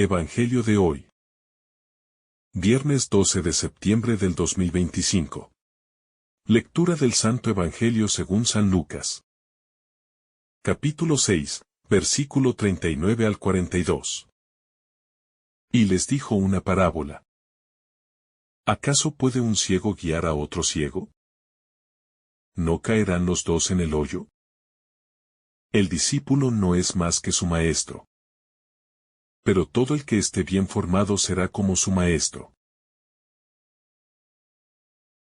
Evangelio de hoy. Viernes 12 de septiembre del 2025. Lectura del Santo Evangelio según San Lucas. Capítulo 6, versículo 39 al 42. Y les dijo una parábola. ¿Acaso puede un ciego guiar a otro ciego? ¿No caerán los dos en el hoyo? El discípulo no es más que su maestro. Pero todo el que esté bien formado será como su maestro.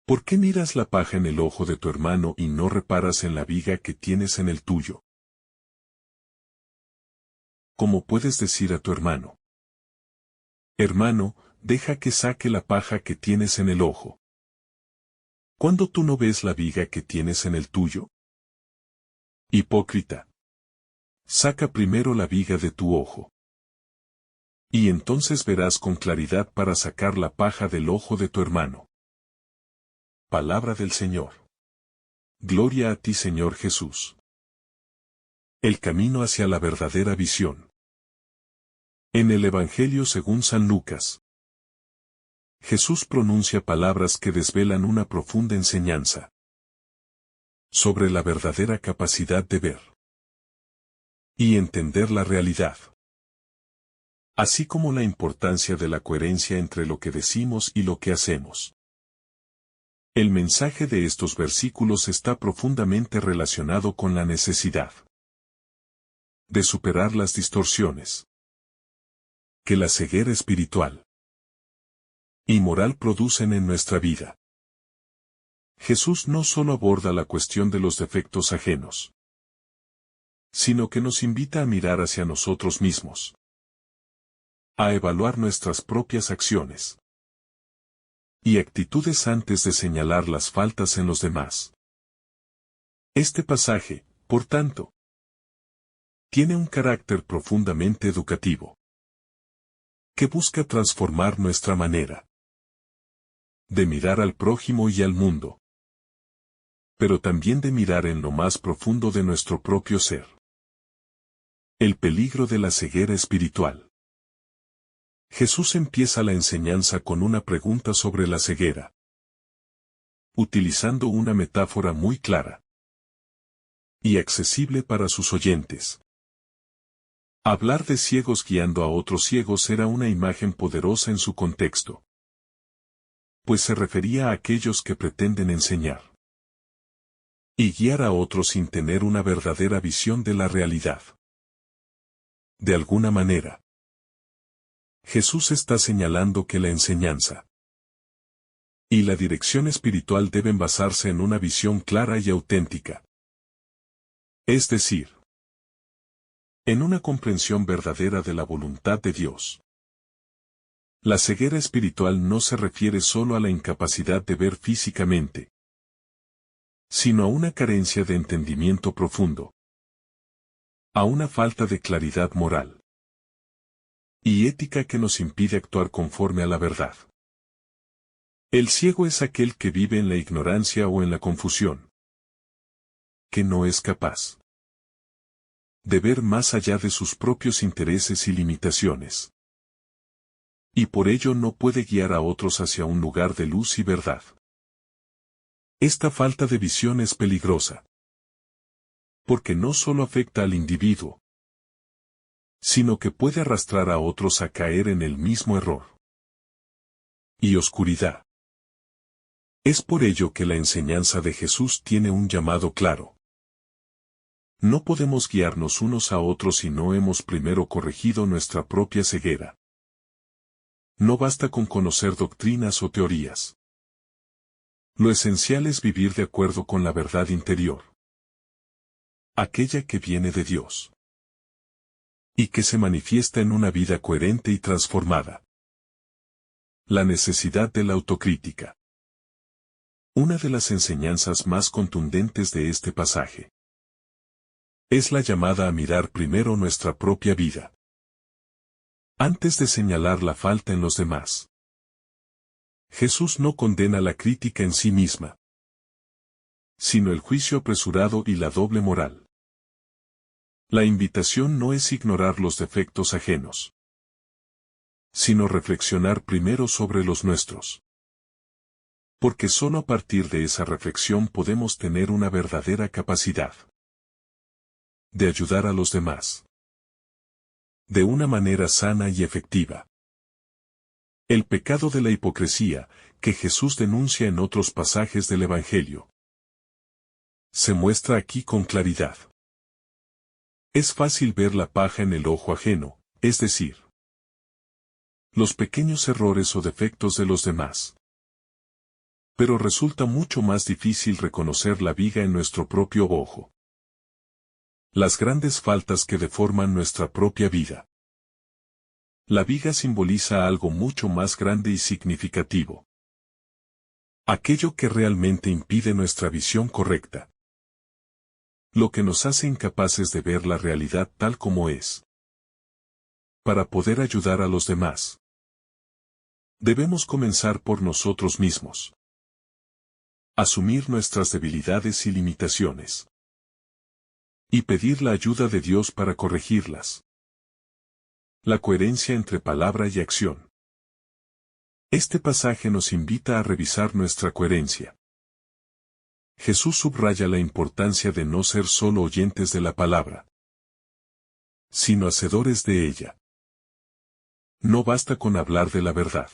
¿Por qué miras la paja en el ojo de tu hermano y no reparas en la viga que tienes en el tuyo? ¿Cómo puedes decir a tu hermano: Hermano, deja que saque la paja que tienes en el ojo, cuando tú no ves la viga que tienes en el tuyo? Hipócrita. Saca primero la viga de tu ojo, y entonces verás con claridad para sacar la paja del ojo de tu hermano. Palabra del Señor. Gloria a ti, Señor Jesús. El camino hacia la verdadera visión. En el Evangelio según San Lucas, Jesús pronuncia palabras que desvelan una profunda enseñanza sobre la verdadera capacidad de ver y entender la realidad, así como la importancia de la coherencia entre lo que decimos y lo que hacemos. El mensaje de estos versículos está profundamente relacionado con la necesidad de superar las distorsiones que la ceguera espiritual y moral producen en nuestra vida. Jesús no solo aborda la cuestión de los defectos ajenos, sino que nos invita a mirar hacia nosotros mismos, a evaluar nuestras propias acciones y actitudes antes de señalar las faltas en los demás. Este pasaje, por tanto, tiene un carácter profundamente educativo, que busca transformar nuestra manera de mirar al prójimo y al mundo, pero también de mirar en lo más profundo de nuestro propio ser. El peligro de la ceguera espiritual. Jesús empieza la enseñanza con una pregunta sobre la ceguera, utilizando una metáfora muy clara y accesible para sus oyentes. Hablar de ciegos guiando a otros ciegos era una imagen poderosa en su contexto, pues se refería a aquellos que pretenden enseñar y guiar a otros sin tener una verdadera visión de la realidad. De alguna manera, Jesús está señalando que la enseñanza y la dirección espiritual deben basarse en una visión clara y auténtica. Es decir, en una comprensión verdadera de la voluntad de Dios. La ceguera espiritual no se refiere solo a la incapacidad de ver físicamente, sino a una carencia de entendimiento profundo, a una falta de claridad moral y ética que nos impide actuar conforme a la verdad. El ciego es aquel que vive en la ignorancia o en la confusión, que no es capaz de ver más allá de sus propios intereses y limitaciones, y por ello no puede guiar a otros hacia un lugar de luz y verdad. Esta falta de visión es peligrosa, porque no solo afecta al individuo, sino que puede arrastrar a otros a caer en el mismo error y oscuridad. Es por ello que la enseñanza de Jesús tiene un llamado claro. No podemos guiarnos unos a otros si no hemos primero corregido nuestra propia ceguera. No basta con conocer doctrinas o teorías. Lo esencial es vivir de acuerdo con la verdad interior, aquella que viene de Dios y que se manifiesta en una vida coherente y transformada. La necesidad de la autocrítica. Una de las enseñanzas más contundentes de este pasaje es la llamada a mirar primero nuestra propia vida, antes de señalar la falta en los demás. Jesús no condena la crítica en sí misma, sino el juicio apresurado y la doble moral. La invitación no es ignorar los defectos ajenos, sino reflexionar primero sobre los nuestros. Porque solo a partir de esa reflexión podemos tener una verdadera capacidad de ayudar a los demás de una manera sana y efectiva. El pecado de la hipocresía, que Jesús denuncia en otros pasajes del Evangelio, se muestra aquí con claridad. Es fácil ver la paja en el ojo ajeno, es decir, los pequeños errores o defectos de los demás. Pero resulta mucho más difícil reconocer la viga en nuestro propio ojo. Las grandes faltas que deforman nuestra propia vida. La viga simboliza algo mucho más grande y significativo. Aquello que realmente impide nuestra visión correcta. Lo que nos hace incapaces de ver la realidad tal como es. Para poder ayudar a los demás, debemos comenzar por nosotros mismos. Asumir nuestras debilidades y limitaciones. Y pedir la ayuda de Dios para corregirlas. La coherencia entre palabra y acción. Este pasaje nos invita a revisar nuestra coherencia. Jesús subraya la importancia de no ser solo oyentes de la palabra, sino hacedores de ella. No basta con hablar de la verdad,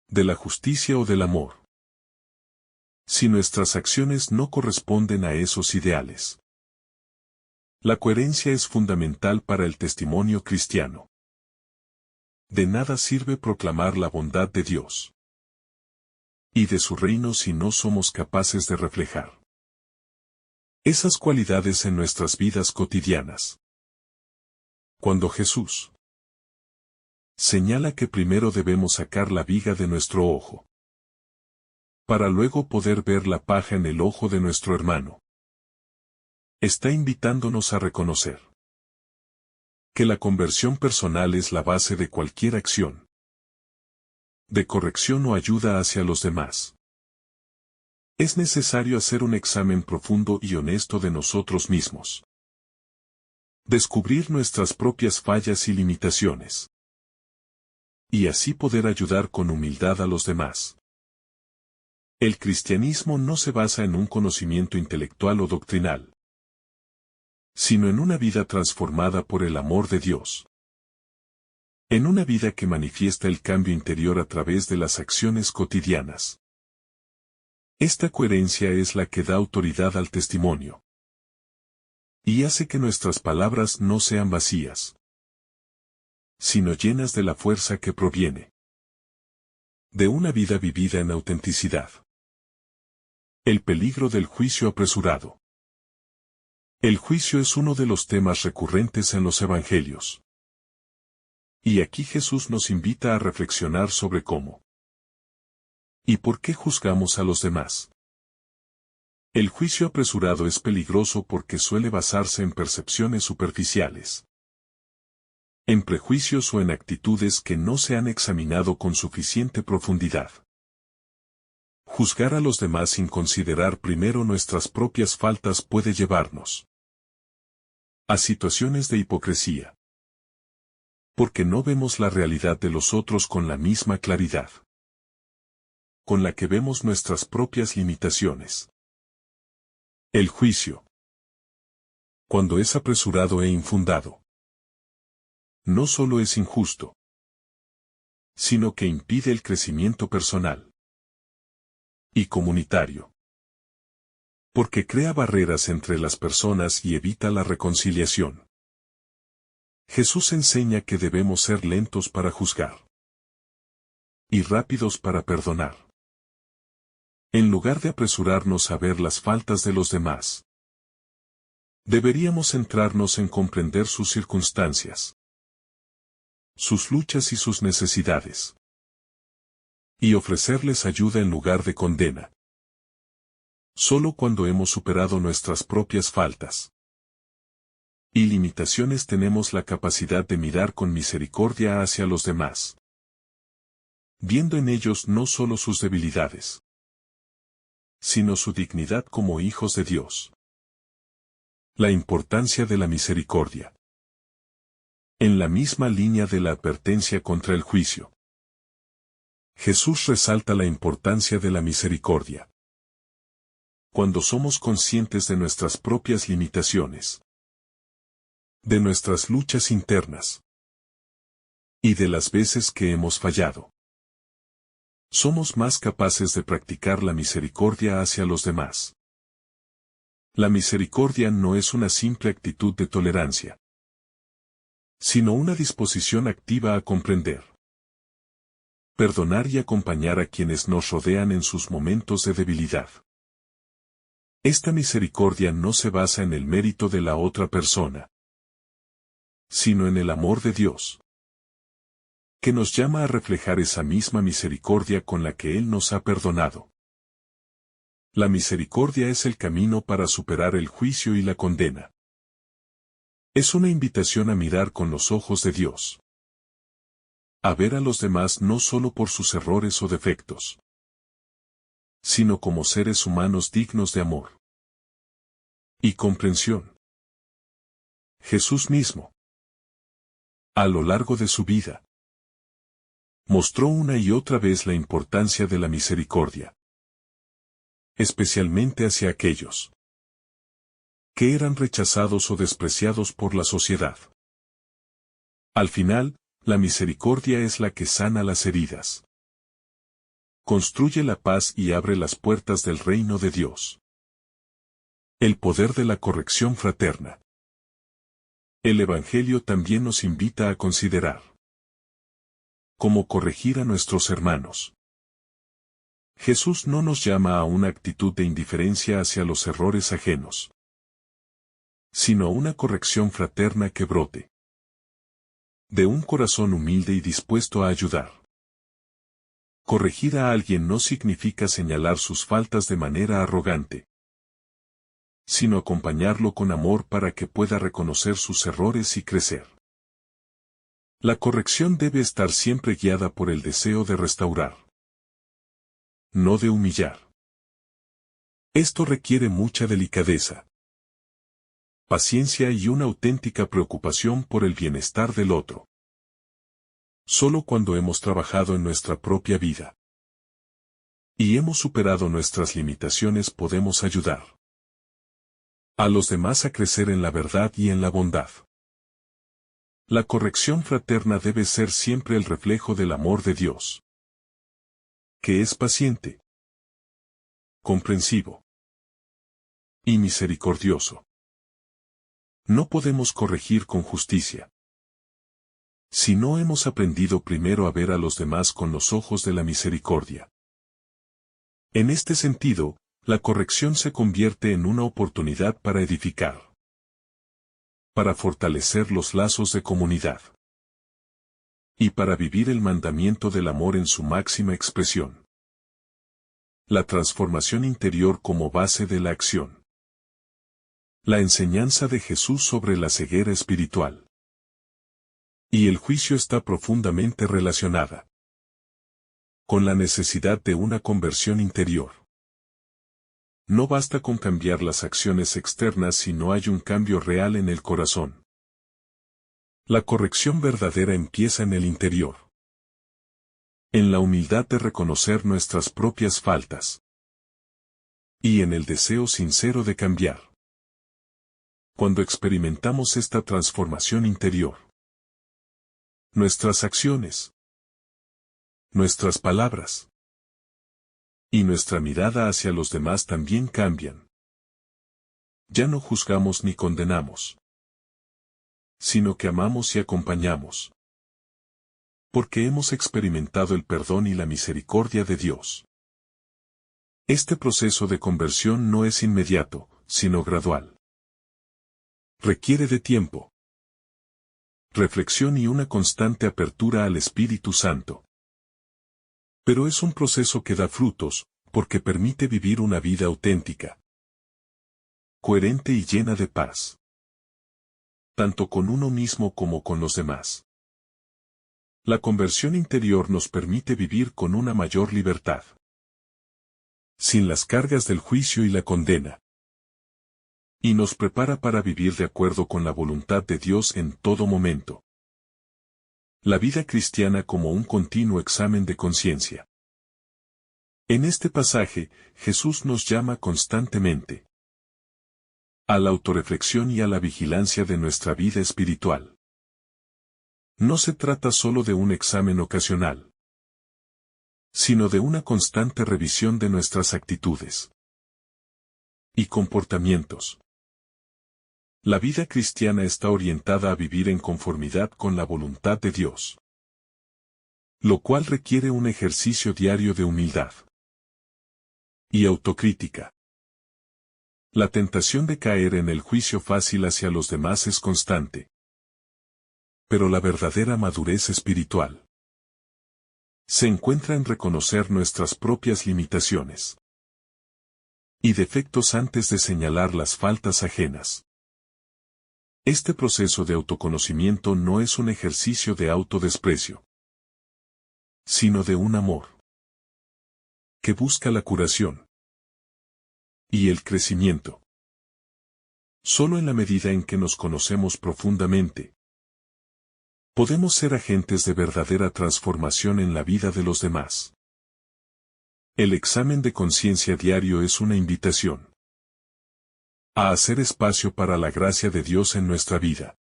de la justicia o del amor, si nuestras acciones no corresponden a esos ideales. La coherencia es fundamental para el testimonio cristiano. De nada sirve proclamar la bondad de Dios y de su reino si no somos capaces de reflejar esas cualidades en nuestras vidas cotidianas. Cuando Jesús señala que primero debemos sacar la viga de nuestro ojo, para luego poder ver la paja en el ojo de nuestro hermano, está invitándonos a reconocer que la conversión personal es la base de cualquier acción de corrección o ayuda hacia los demás. Es necesario hacer un examen profundo y honesto de nosotros mismos. Descubrir nuestras propias fallas y limitaciones. Y así poder ayudar con humildad a los demás. El cristianismo no se basa en un conocimiento intelectual o doctrinal, sino en una vida transformada por el amor de Dios. En una vida que manifiesta el cambio interior a través de las acciones cotidianas. Esta coherencia es la que da autoridad al testimonio. Y hace que nuestras palabras no sean vacías, sino llenas de la fuerza que proviene de una vida vivida en autenticidad. El peligro del juicio apresurado. El juicio es uno de los temas recurrentes en los evangelios. Y aquí Jesús nos invita a reflexionar sobre cómo y por qué juzgamos a los demás. El juicio apresurado es peligroso porque suele basarse en percepciones superficiales, en prejuicios o en actitudes que no se han examinado con suficiente profundidad. Juzgar a los demás sin considerar primero nuestras propias faltas puede llevarnos a situaciones de hipocresía, porque no vemos la realidad de los otros con la misma claridad con la que vemos nuestras propias limitaciones. El juicio, cuando es apresurado e infundado, no solo es injusto, sino que impide el crecimiento personal y comunitario, porque crea barreras entre las personas y evita la reconciliación. Jesús enseña que debemos ser lentos para juzgar y rápidos para perdonar, en lugar de apresurarnos a ver las faltas de los demás. Deberíamos centrarnos en comprender sus circunstancias, sus luchas y sus necesidades, y ofrecerles ayuda en lugar de condena. Solo cuando hemos superado nuestras propias faltas y limitaciones tenemos la capacidad de mirar con misericordia hacia los demás, viendo en ellos no solo sus debilidades, sino su dignidad como hijos de Dios. La importancia de la misericordia. En la misma línea de la advertencia contra el juicio, Jesús resalta la importancia de la misericordia. Cuando somos conscientes de nuestras propias limitaciones, de nuestras luchas internas y de las veces que hemos fallado, somos más capaces de practicar la misericordia hacia los demás. La misericordia no es una simple actitud de tolerancia, sino una disposición activa a comprender, perdonar y acompañar a quienes nos rodean en sus momentos de debilidad. Esta misericordia no se basa en el mérito de la otra persona, sino en el amor de Dios, que nos llama a reflejar esa misma misericordia con la que Él nos ha perdonado. La misericordia es el camino para superar el juicio y la condena. Es una invitación a mirar con los ojos de Dios, a ver a los demás no solo por sus errores o defectos, sino como seres humanos dignos de amor y comprensión. Jesús mismo, a lo largo de su vida, mostró una y otra vez la importancia de la misericordia, especialmente hacia aquellos que eran rechazados o despreciados por la sociedad. Al final, la misericordia es la que sana las heridas, construye la paz y abre las puertas del reino de Dios. El poder de la corrección fraterna. El Evangelio también nos invita a considerar cómo corregir a nuestros hermanos. Jesús no nos llama a una actitud de indiferencia hacia los errores ajenos, sino a una corrección fraterna que brote de un corazón humilde y dispuesto a ayudar. Corregir a alguien no significa señalar sus faltas de manera arrogante, sino acompañarlo con amor para que pueda reconocer sus errores y crecer. La corrección debe estar siempre guiada por el deseo de restaurar, no de humillar. Esto requiere mucha delicadeza, paciencia y una auténtica preocupación por el bienestar del otro. Solo cuando hemos trabajado en nuestra propia vida y hemos superado nuestras limitaciones podemos ayudar a los demás a crecer en la verdad y en la bondad. La corrección fraterna debe ser siempre el reflejo del amor de Dios, que es paciente, comprensivo y misericordioso. No podemos corregir con justicia si no hemos aprendido primero a ver a los demás con los ojos de la misericordia. En este sentido, la corrección se convierte en una oportunidad para edificar, para fortalecer los lazos de comunidad y para vivir el mandamiento del amor en su máxima expresión. La transformación interior como base de la acción. La enseñanza de Jesús sobre la ceguera espiritual y el juicio está profundamente relacionada con la necesidad de una conversión interior. No basta con cambiar las acciones externas si no hay un cambio real en el corazón. La corrección verdadera empieza en el interior, en la humildad de reconocer nuestras propias faltas y en el deseo sincero de cambiar. Cuando experimentamos esta transformación interior, nuestras acciones, nuestras palabras y nuestra mirada hacia los demás también cambian. Ya no juzgamos ni condenamos, sino que amamos y acompañamos, porque hemos experimentado el perdón y la misericordia de Dios. Este proceso de conversión no es inmediato, sino gradual. Requiere de tiempo, reflexión y una constante apertura al Espíritu Santo. Pero es un proceso que da frutos, porque permite vivir una vida auténtica, coherente y llena de paz, tanto con uno mismo como con los demás. La conversión interior nos permite vivir con una mayor libertad, sin las cargas del juicio y la condena, y nos prepara para vivir de acuerdo con la voluntad de Dios en todo momento. La vida cristiana como un continuo examen de conciencia. En este pasaje, Jesús nos llama constantemente a la autorreflexión y a la vigilancia de nuestra vida espiritual. No se trata solo de un examen ocasional, sino de una constante revisión de nuestras actitudes y comportamientos. La vida cristiana está orientada a vivir en conformidad con la voluntad de Dios, lo cual requiere un ejercicio diario de humildad y autocrítica. La tentación de caer en el juicio fácil hacia los demás es constante, pero la verdadera madurez espiritual se encuentra en reconocer nuestras propias limitaciones y defectos antes de señalar las faltas ajenas. Este proceso de autoconocimiento no es un ejercicio de autodesprecio, sino de un amor que busca la curación y el crecimiento. Solo en la medida en que nos conocemos profundamente, podemos ser agentes de verdadera transformación en la vida de los demás. El examen de conciencia diario es una invitación a hacer espacio para la gracia de Dios en nuestra vida,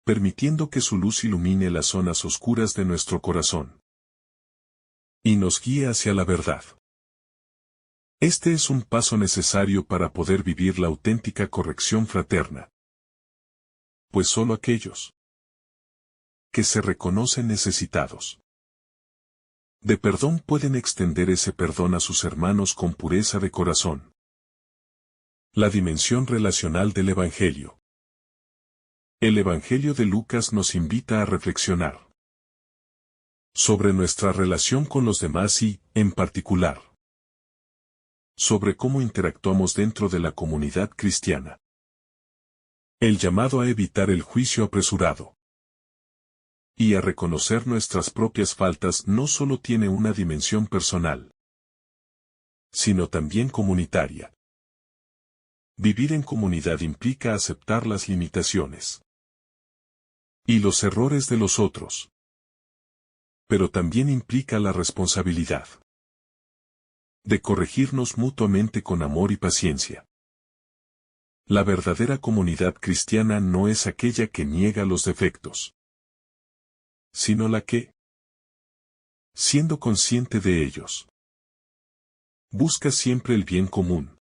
permitiendo que su luz ilumine las zonas oscuras de nuestro corazón y nos guíe hacia la verdad. Este es un paso necesario para poder vivir la auténtica corrección fraterna, pues solo aquellos que se reconocen necesitados de perdón pueden extender ese perdón a sus hermanos con pureza de corazón. La dimensión relacional del Evangelio. El Evangelio de Lucas nos invita a reflexionar sobre nuestra relación con los demás y, en particular, sobre cómo interactuamos dentro de la comunidad cristiana. El llamado a evitar el juicio apresurado y a reconocer nuestras propias faltas no solo tiene una dimensión personal, sino también comunitaria. Vivir en comunidad implica aceptar las limitaciones y los errores de los otros, pero también implica la responsabilidad de corregirnos mutuamente con amor y paciencia. La verdadera comunidad cristiana no es aquella que niega los defectos, sino la que, siendo consciente de ellos, busca siempre el bien común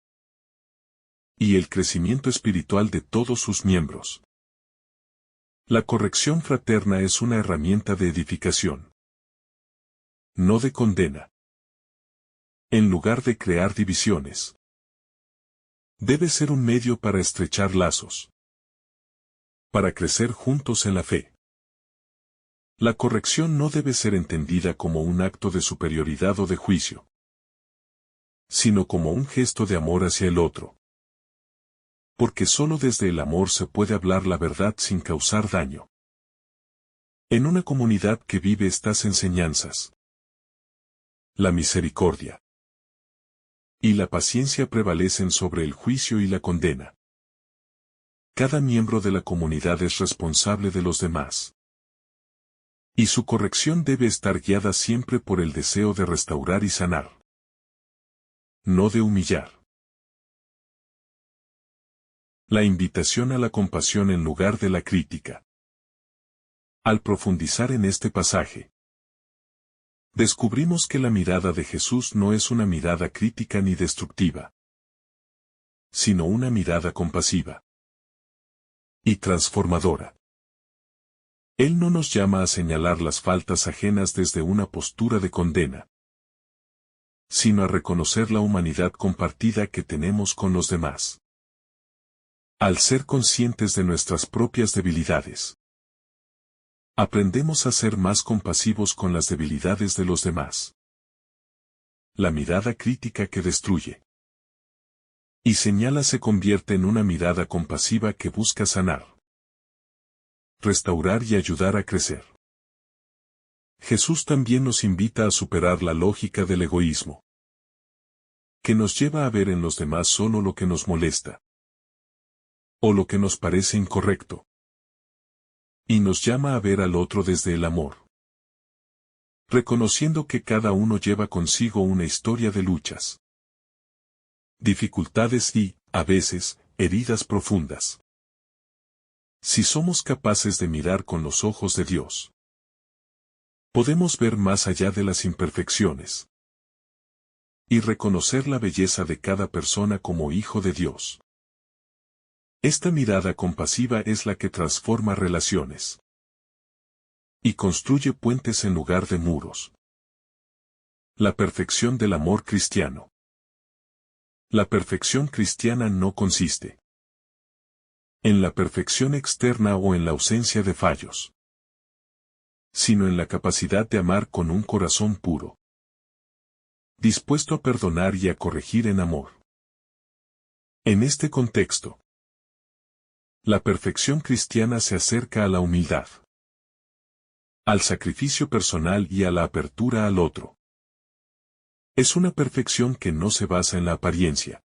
y el crecimiento espiritual de todos sus miembros. La corrección fraterna es una herramienta de edificación, no de condena. En lugar de crear divisiones, debe ser un medio para estrechar lazos, para crecer juntos en la fe. La corrección no debe ser entendida como un acto de superioridad o de juicio, sino como un gesto de amor hacia el otro. Porque solo desde el amor se puede hablar la verdad sin causar daño. En una comunidad que vive estas enseñanzas, la misericordia y la paciencia prevalecen sobre el juicio y la condena. Cada miembro de la comunidad es responsable de los demás, y su corrección debe estar guiada siempre por el deseo de restaurar y sanar, no de humillar. La invitación a la compasión en lugar de la crítica. Al profundizar en este pasaje, descubrimos que la mirada de Jesús no es una mirada crítica ni destructiva, sino una mirada compasiva y transformadora. Él no nos llama a señalar las faltas ajenas desde una postura de condena, sino a reconocer la humanidad compartida que tenemos con los demás. Al ser conscientes de nuestras propias debilidades, aprendemos a ser más compasivos con las debilidades de los demás. La mirada crítica que destruye y señala se convierte en una mirada compasiva que busca sanar, restaurar y ayudar a crecer. Jesús también nos invita a superar la lógica del egoísmo, que nos lleva a ver en los demás solo lo que nos molesta o lo que nos parece incorrecto. Y nos llama a ver al otro desde el amor, reconociendo que cada uno lleva consigo una historia de luchas, dificultades y, a veces, heridas profundas. Si somos capaces de mirar con los ojos de Dios, podemos ver más allá de las imperfecciones y reconocer la belleza de cada persona como hijo de Dios. Esta mirada compasiva es la que transforma relaciones y construye puentes en lugar de muros. La perfección del amor cristiano. La perfección cristiana no consiste en la perfección externa o en la ausencia de fallos, sino en la capacidad de amar con un corazón puro, dispuesto a perdonar y a corregir en amor. En este contexto, la perfección cristiana se acerca a la humildad, al sacrificio personal y a la apertura al otro. Es una perfección que no se basa en la apariencia,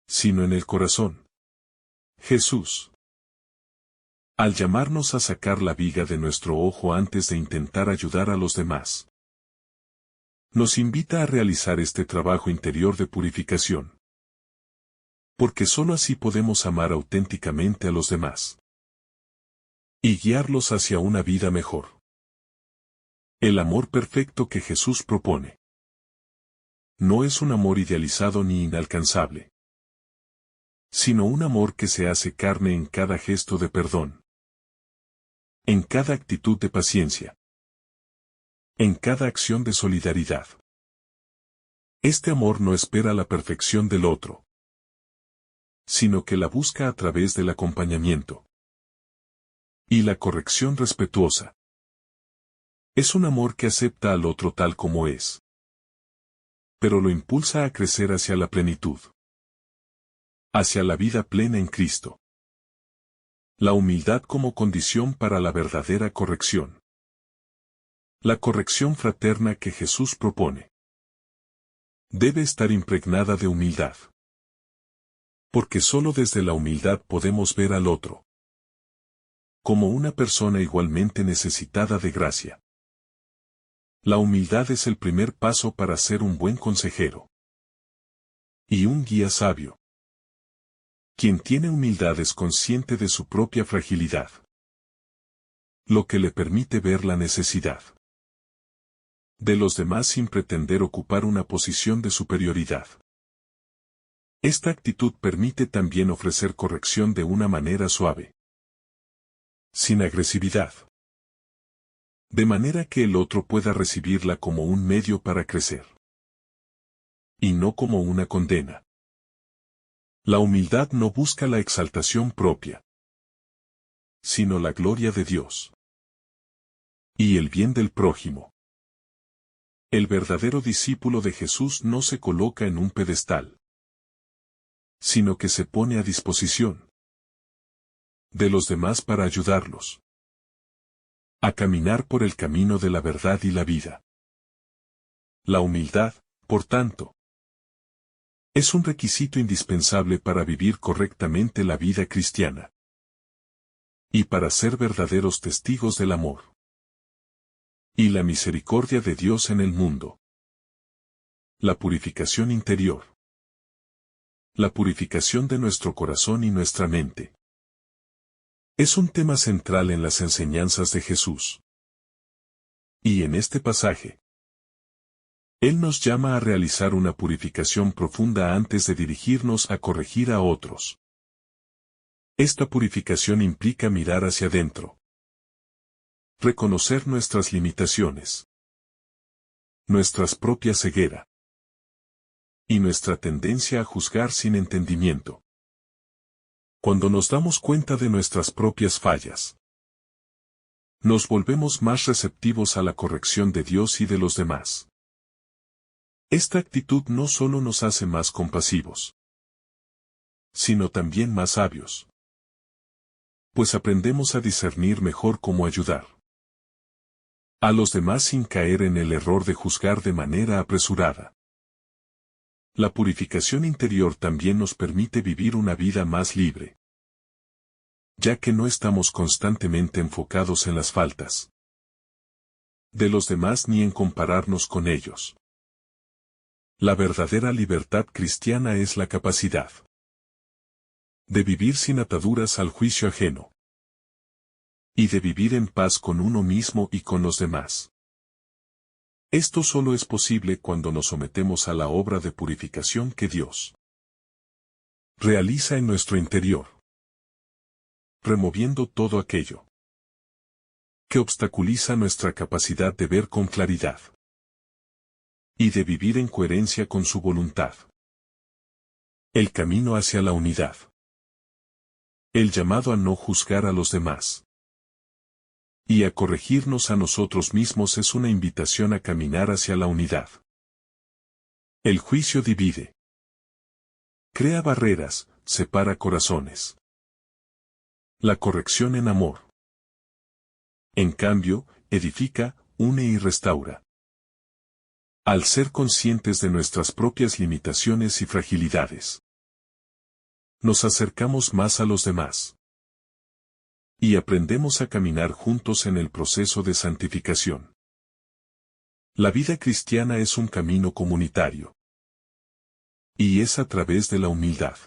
sino en el corazón. Jesús, al llamarnos a sacar la viga de nuestro ojo antes de intentar ayudar a los demás, nos invita a realizar este trabajo interior de purificación. Porque sólo así podemos amar auténticamente a los demás y guiarlos hacia una vida mejor. El amor perfecto que Jesús propone no es un amor idealizado ni inalcanzable, sino un amor que se hace carne en cada gesto de perdón, en cada actitud de paciencia, en cada acción de solidaridad. Este amor no espera la perfección del otro, sino que la busca a través del acompañamiento y la corrección respetuosa. Es un amor que acepta al otro tal como es, pero lo impulsa a crecer hacia la plenitud, hacia la vida plena en Cristo. La humildad como condición para la verdadera corrección. La corrección fraterna que Jesús propone debe estar impregnada de humildad. Porque sólo desde la humildad podemos ver al otro como una persona igualmente necesitada de gracia. La humildad es el primer paso para ser un buen consejero y un guía sabio. Quien tiene humildad es consciente de su propia fragilidad, lo que le permite ver la necesidad de los demás sin pretender ocupar una posición de superioridad. Esta actitud permite también ofrecer corrección de una manera suave, sin agresividad, de manera que el otro pueda recibirla como un medio para crecer, y no como una condena. La humildad no busca la exaltación propia, sino la gloria de Dios y el bien del prójimo. El verdadero discípulo de Jesús no se coloca en un pedestal, sino que se pone a disposición de los demás para ayudarlos a caminar por el camino de la verdad y la vida. La humildad, por tanto, es un requisito indispensable para vivir correctamente la vida cristiana y para ser verdaderos testigos del amor y la misericordia de Dios en el mundo. La purificación interior. La purificación de nuestro corazón y nuestra mente es un tema central en las enseñanzas de Jesús. Y en este pasaje, Él nos llama a realizar una purificación profunda antes de dirigirnos a corregir a otros. Esta purificación implica mirar hacia adentro, reconocer nuestras limitaciones, nuestra propia ceguera y nuestra tendencia a juzgar sin entendimiento. Cuando nos damos cuenta de nuestras propias fallas, nos volvemos más receptivos a la corrección de Dios y de los demás. Esta actitud no solo nos hace más compasivos, sino también más sabios, pues aprendemos a discernir mejor cómo ayudar a los demás sin caer en el error de juzgar de manera apresurada. La purificación interior también nos permite vivir una vida más libre, ya que no estamos constantemente enfocados en las faltas de los demás ni en compararnos con ellos. La verdadera libertad cristiana es la capacidad de vivir sin ataduras al juicio ajeno y de vivir en paz con uno mismo y con los demás. Esto solo es posible cuando nos sometemos a la obra de purificación que Dios realiza en nuestro interior, removiendo todo aquello que obstaculiza nuestra capacidad de ver con claridad y de vivir en coherencia con su voluntad. El camino hacia la unidad. El llamado a no juzgar a los demás y a corregirnos a nosotros mismos es una invitación a caminar hacia la unidad. El juicio divide. Crea barreras, separa corazones. La corrección en amor, en cambio, edifica, une y restaura. Al ser conscientes de nuestras propias limitaciones y fragilidades, nos acercamos más a los demás y aprendemos a caminar juntos en el proceso de santificación. La vida cristiana es un camino comunitario, y es a través de la humildad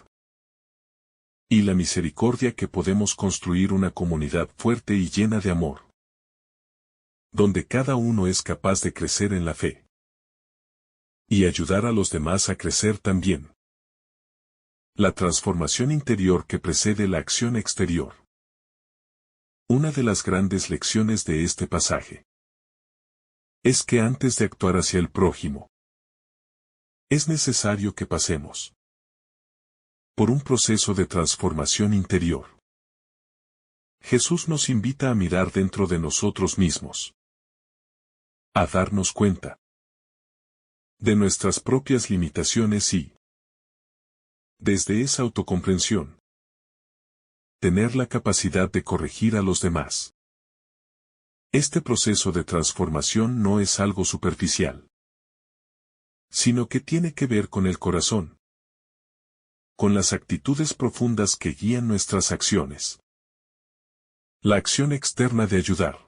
y la misericordia que podemos construir una comunidad fuerte y llena de amor, donde cada uno es capaz de crecer en la fe y ayudar a los demás a crecer también. La transformación interior que precede la acción exterior. Una de las grandes lecciones de este pasaje es que antes de actuar hacia el prójimo, es necesario que pasemos por un proceso de transformación interior. Jesús nos invita a mirar dentro de nosotros mismos, a darnos cuenta de nuestras propias limitaciones y, desde esa autocomprensión, tener la capacidad de corregir a los demás. Este proceso de transformación no es algo superficial, sino que tiene que ver con el corazón, con las actitudes profundas que guían nuestras acciones. La acción externa de ayudar,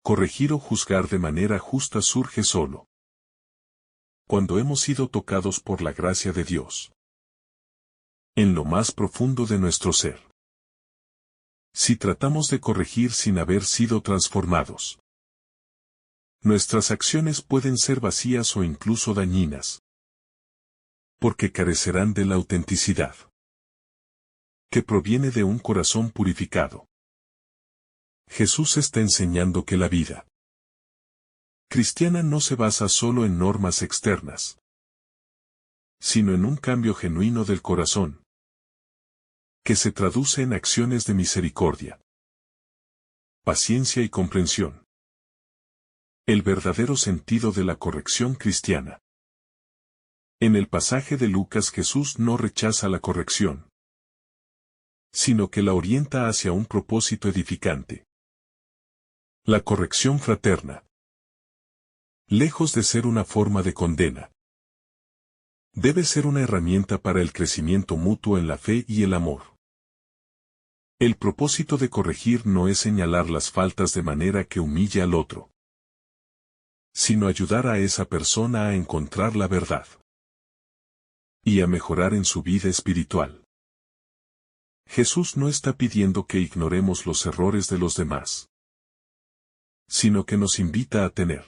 corregir o juzgar de manera justa surge solo cuando hemos sido tocados por la gracia de Dios en lo más profundo de nuestro ser. Si tratamos de corregir sin haber sido transformados, nuestras acciones pueden ser vacías o incluso dañinas, porque carecerán de la autenticidad que proviene de un corazón purificado. Jesús está enseñando que la vida cristiana no se basa solo en normas externas, sino en un cambio genuino del corazón, que se traduce en acciones de misericordia, paciencia y comprensión. El verdadero sentido de la corrección cristiana. En el pasaje de Lucas Jesús no rechaza la corrección, sino que la orienta hacia un propósito edificante. La corrección fraterna, lejos de ser una forma de condena, debe ser una herramienta para el crecimiento mutuo en la fe y el amor. El propósito de corregir no es señalar las faltas de manera que humille al otro, sino ayudar a esa persona a encontrar la verdad y a mejorar en su vida espiritual. Jesús no está pidiendo que ignoremos los errores de los demás, sino que nos invita a tener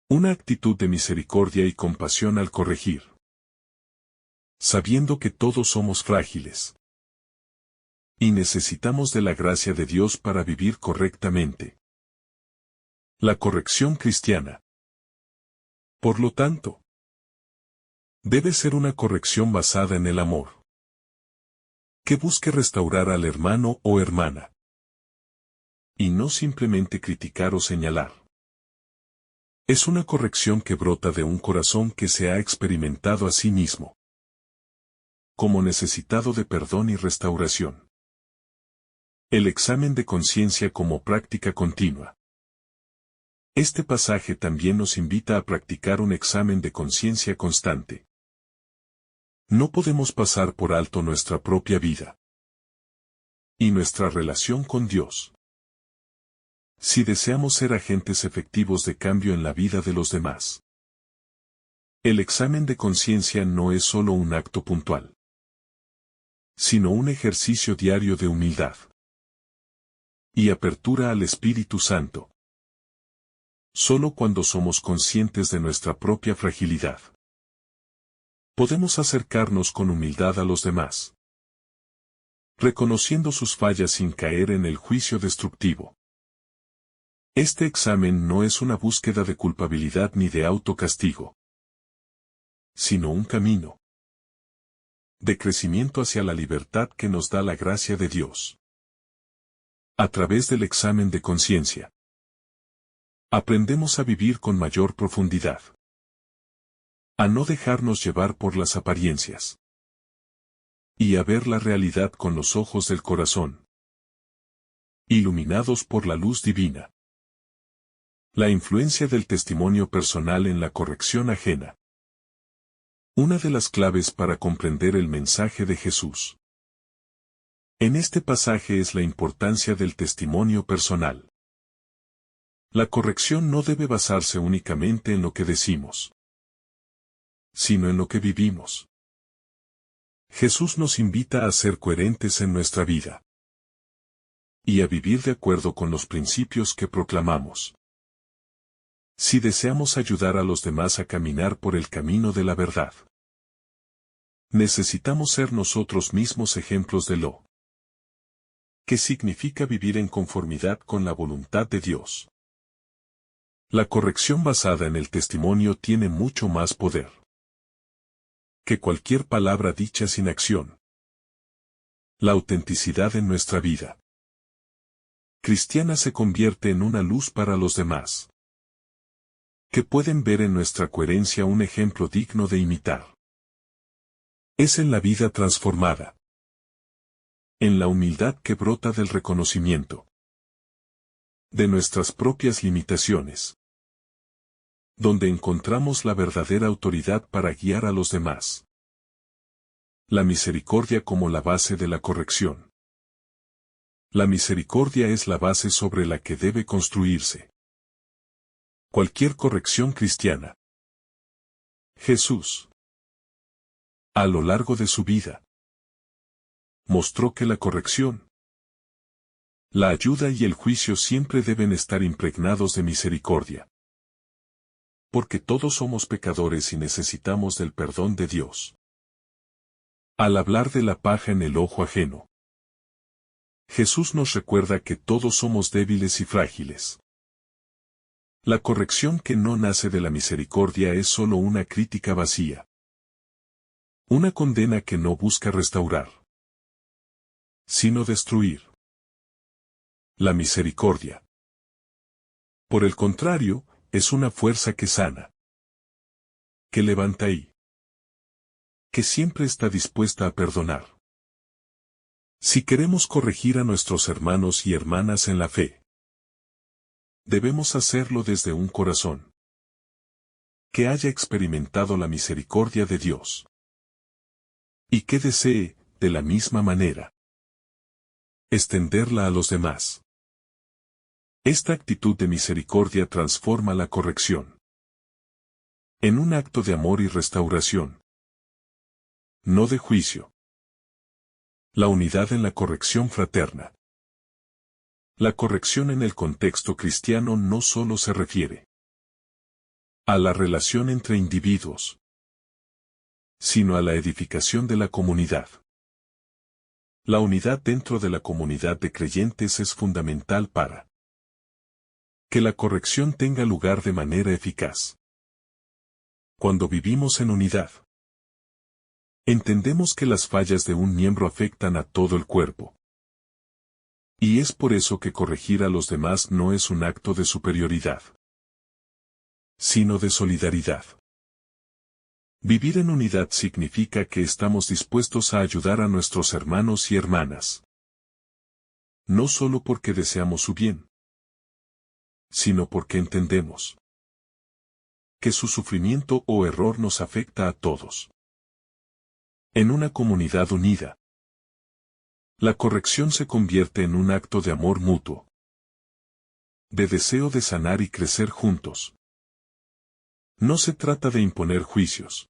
una actitud de misericordia y compasión al corregir, sabiendo que todos somos frágiles y necesitamos de la gracia de Dios para vivir correctamente. La corrección cristiana, por lo tanto, debe ser una corrección basada en el amor, que busque restaurar al hermano o hermana, y no simplemente criticar o señalar. Es una corrección que brota de un corazón que se ha experimentado a sí mismo como necesitado de perdón y restauración. El examen de conciencia como práctica continua. Este pasaje también nos invita a practicar un examen de conciencia constante. No podemos pasar por alto nuestra propia vida, y nuestra relación con Dios. Si deseamos ser agentes efectivos de cambio en la vida de los demás, el examen de conciencia no es solo un acto puntual, sino un ejercicio diario de humildad y apertura al Espíritu Santo. Solo cuando somos conscientes de nuestra propia fragilidad, podemos acercarnos con humildad a los demás, reconociendo sus fallas sin caer en el juicio destructivo. Este examen no es una búsqueda de culpabilidad ni de autocastigo, sino un camino de crecimiento hacia la libertad que nos da la gracia de Dios. A través del examen de conciencia, aprendemos a vivir con mayor profundidad, a no dejarnos llevar por las apariencias, y a ver la realidad con los ojos del corazón, iluminados por la luz divina. La influencia del testimonio personal en la corrección ajena. Una de las claves para comprender el mensaje de Jesús en este pasaje es la importancia del testimonio personal. La corrección no debe basarse únicamente en lo que decimos, sino en lo que vivimos. Jesús nos invita a ser coherentes en nuestra vida y a vivir de acuerdo con los principios que proclamamos. Si deseamos ayudar a los demás a caminar por el camino de la verdad, necesitamos ser nosotros mismos ejemplos de lo que significa vivir en conformidad con la voluntad de Dios. La corrección basada en el testimonio tiene mucho más poder que cualquier palabra dicha sin acción. La autenticidad en nuestra vida cristiana se convierte en una luz para los demás, que pueden ver en nuestra coherencia un ejemplo digno de imitar. Es en la vida transformada, en la humildad que brota del reconocimiento de nuestras propias limitaciones, donde encontramos la verdadera autoridad para guiar a los demás. La misericordia como la base de la corrección. La misericordia es la base sobre la que debe construirse cualquier corrección cristiana. Jesús, a lo largo de su vida, mostró que la corrección, la ayuda y el juicio siempre deben estar impregnados de misericordia. Porque todos somos pecadores y necesitamos del perdón de Dios. Al hablar de la paja en el ojo ajeno, Jesús nos recuerda que todos somos débiles y frágiles. La corrección que no nace de la misericordia es solo una crítica vacía. Una condena que no busca restaurar, sino destruir. La misericordia, por el contrario, es una fuerza que sana, que levanta y que siempre está dispuesta a perdonar. Si queremos corregir a nuestros hermanos y hermanas en la fe, debemos hacerlo desde un corazón que haya experimentado la misericordia de Dios y que desee, de la misma manera, extenderla a los demás. Esta actitud de misericordia transforma la corrección en un acto de amor y restauración, no de juicio. La unidad en la corrección fraterna. La corrección en el contexto cristiano no solo se refiere a la relación entre individuos, sino a la edificación de la comunidad. La unidad dentro de la comunidad de creyentes es fundamental para que la corrección tenga lugar de manera eficaz. Cuando vivimos en unidad, entendemos que las fallas de un miembro afectan a todo el cuerpo. Y es por eso que corregir a los demás no es un acto de superioridad, sino de solidaridad. Vivir en unidad significa que estamos dispuestos a ayudar a nuestros hermanos y hermanas, no solo porque deseamos su bien, sino porque entendemos que su sufrimiento o error nos afecta a todos. En una comunidad unida, La corrección se convierte en un acto de amor mutuo, de deseo de sanar y crecer juntos. No se trata de imponer juicios,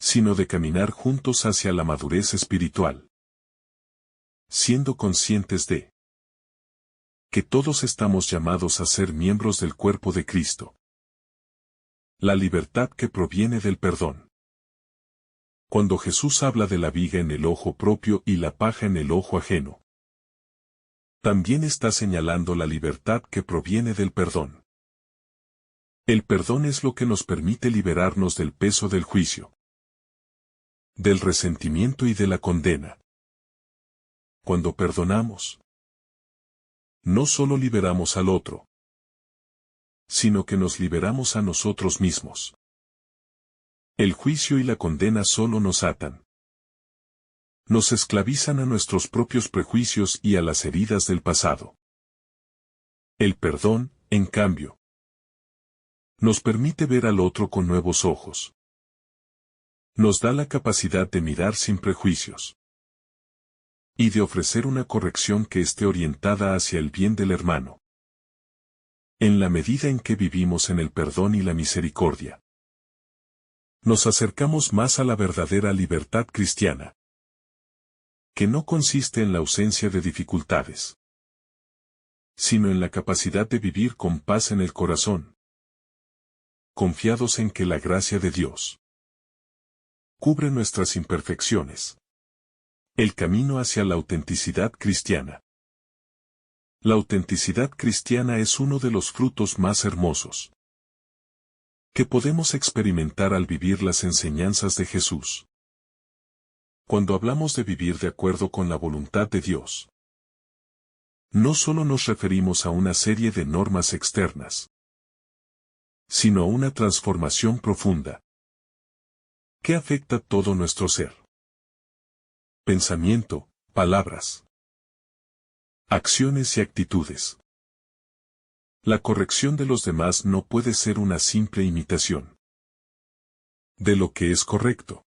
sino de caminar juntos hacia la madurez espiritual, siendo conscientes de que todos estamos llamados a ser miembros del cuerpo de Cristo. La libertad que proviene del perdón. Cuando Jesús habla de la viga en el ojo propio y la paja en el ojo ajeno, también está señalando la libertad que proviene del perdón. El perdón es lo que nos permite liberarnos del peso del juicio, del resentimiento y de la condena. Cuando perdonamos, no solo liberamos al otro, sino que nos liberamos a nosotros mismos. El juicio y la condena solo nos atan. Nos esclavizan a nuestros propios prejuicios y a las heridas del pasado. El perdón, en cambio, nos permite ver al otro con nuevos ojos. Nos da la capacidad de mirar sin prejuicios y de ofrecer una corrección que esté orientada hacia el bien del hermano. En la medida en que vivimos en el perdón y la misericordia, nos acercamos más a la verdadera libertad cristiana, que no consiste en la ausencia de dificultades, sino en la capacidad de vivir con paz en el corazón, confiados en que la gracia de Dios cubre nuestras imperfecciones. El camino hacia la autenticidad cristiana. La autenticidad cristiana es uno de los frutos más hermosos que podemos experimentar al vivir las enseñanzas de Jesús. Cuando hablamos de vivir de acuerdo con la voluntad de Dios, no solo nos referimos a una serie de normas externas, sino a una transformación profunda que afecta todo nuestro ser. Pensamiento, palabras, acciones y actitudes. La corrección de los demás no puede ser una simple imitación de lo que es correcto,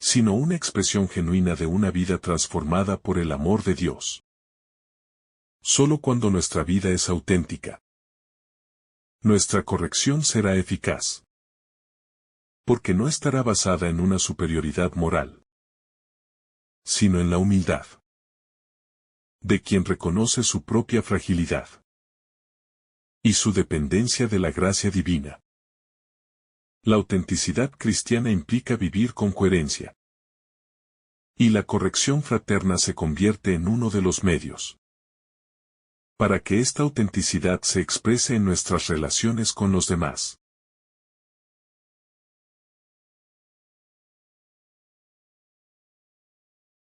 sino una expresión genuina de una vida transformada por el amor de Dios. Solo cuando nuestra vida es auténtica, nuestra corrección será eficaz, porque no estará basada en una superioridad moral, sino en la humildad de quien reconoce su propia fragilidad y su dependencia de la gracia divina. La autenticidad cristiana implica vivir con coherencia, y la corrección fraterna se convierte en uno de los medios para que esta autenticidad se exprese en nuestras relaciones con los demás.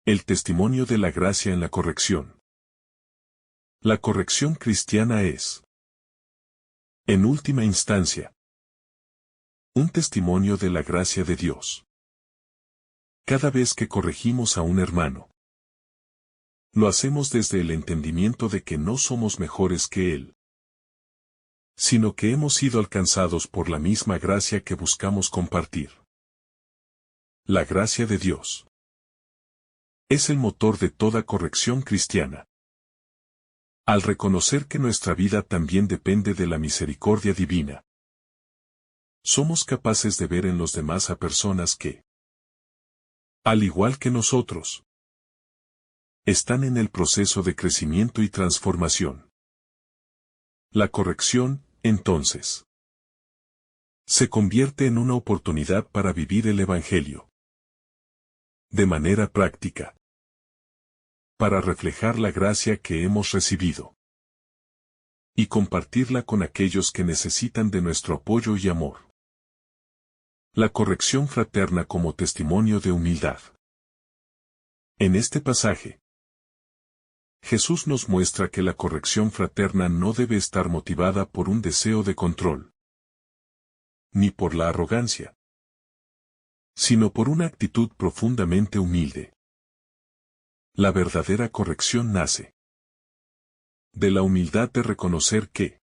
El testimonio de la gracia en la corrección. La corrección cristiana es, en última instancia, un testimonio de la gracia de Dios. Cada vez que corregimos a un hermano, lo hacemos desde el entendimiento de que no somos mejores que él, sino que hemos sido alcanzados por la misma gracia que buscamos compartir. La gracia de Dios es el motor de toda corrección cristiana. Al reconocer que nuestra vida también depende de la misericordia divina, somos capaces de ver en los demás a personas que, al igual que nosotros, están en el proceso de crecimiento y transformación. La corrección, entonces, se convierte en una oportunidad para vivir el Evangelio de manera práctica, para reflejar la gracia que hemos recibido y compartirla con aquellos que necesitan de nuestro apoyo y amor. La corrección fraterna como testimonio de humildad. En este pasaje, Jesús nos muestra que la corrección fraterna no debe estar motivada por un deseo de control, ni por la arrogancia, sino por una actitud profundamente humilde. La verdadera corrección nace de la humildad de reconocer que,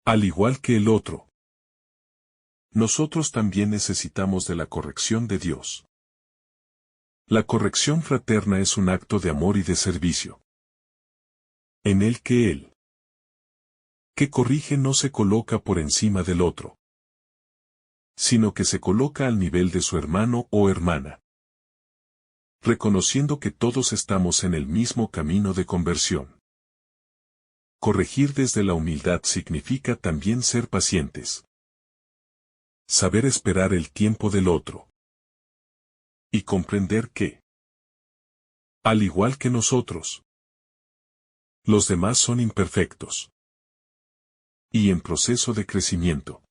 al igual que el otro, nosotros también necesitamos de la corrección de Dios. La corrección fraterna es un acto de amor y de servicio, en el que el que corrige no se coloca por encima del otro, sino que se coloca al nivel de su hermano o hermana, reconociendo que todos estamos en el mismo camino de conversión. Corregir desde la humildad significa también ser pacientes, saber esperar el tiempo del otro, y comprender que, al igual que nosotros, los demás son imperfectos y en proceso de crecimiento.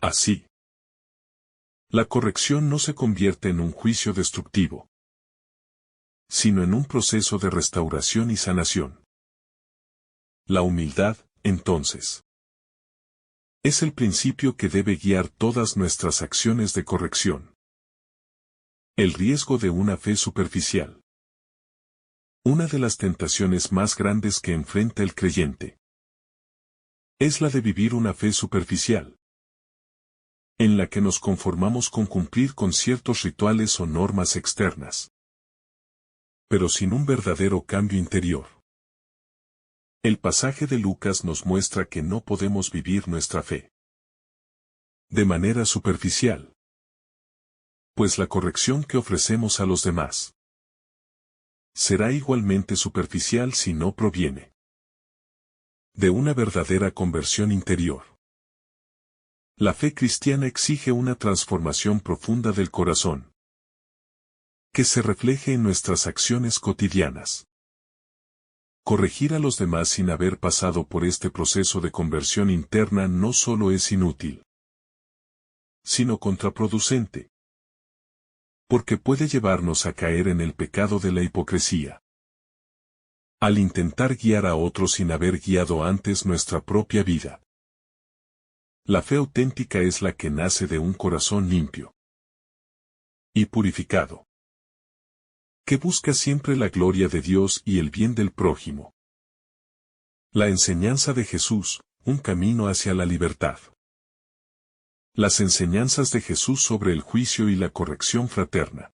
Así, la corrección no se convierte en un juicio destructivo, sino en un proceso de restauración y sanación. La humildad, entonces, es el principio que debe guiar todas nuestras acciones de corrección. El riesgo de una fe superficial. Una de las tentaciones más grandes que enfrenta el creyente es la de vivir una fe superficial, en la que nos conformamos con cumplir con ciertos rituales o normas externas, pero sin un verdadero cambio interior. El pasaje de Lucas nos muestra que no podemos vivir nuestra fe de manera superficial, pues la corrección que ofrecemos a los demás será igualmente superficial si no proviene de una verdadera conversión interior. La fe cristiana exige una transformación profunda del corazón, que se refleje en nuestras acciones cotidianas. Corregir a los demás sin haber pasado por este proceso de conversión interna no solo es inútil, sino contraproducente, porque puede llevarnos a caer en el pecado de la hipocresía, al intentar guiar a otros sin haber guiado antes nuestra propia vida. La fe auténtica es la que nace de un corazón limpio y purificado, que busca siempre la gloria de Dios y el bien del prójimo. La enseñanza de Jesús, un camino hacia la libertad. Las enseñanzas de Jesús sobre el juicio y la corrección fraterna